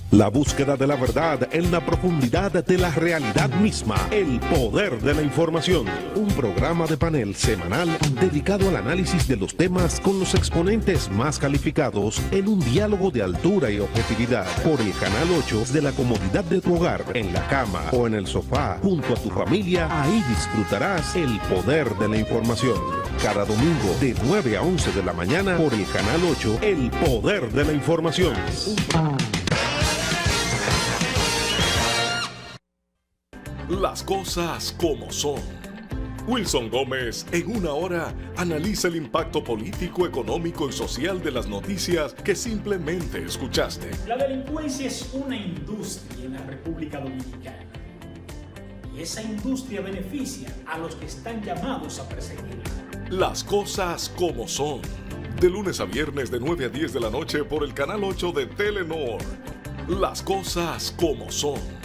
La búsqueda de la verdad en la profundidad de la realidad misma. El poder de la información. Un programa de panel semanal dedicado al análisis de los temas con los exponentes más calificados en un diálogo de altura y objetividad. Por el Canal 8 de la comodidad de tu hogar, en la cama o en el sofá, junto a tu familia. Ahí disfrutarás el poder de la información. Cada domingo de 9 a 11 de la mañana por el Canal 8, el poder de la información. Las cosas como son. Wilson Gómez, en una hora, analiza el impacto político, económico y social de las noticias que simplemente escuchaste. La delincuencia es una industria en la República Dominicana. Y esa industria beneficia a los que están llamados a perseguirla. Las cosas como son. De lunes a viernes de 9 a 10 de la noche por el Canal 8 de Telenor. Las cosas como son.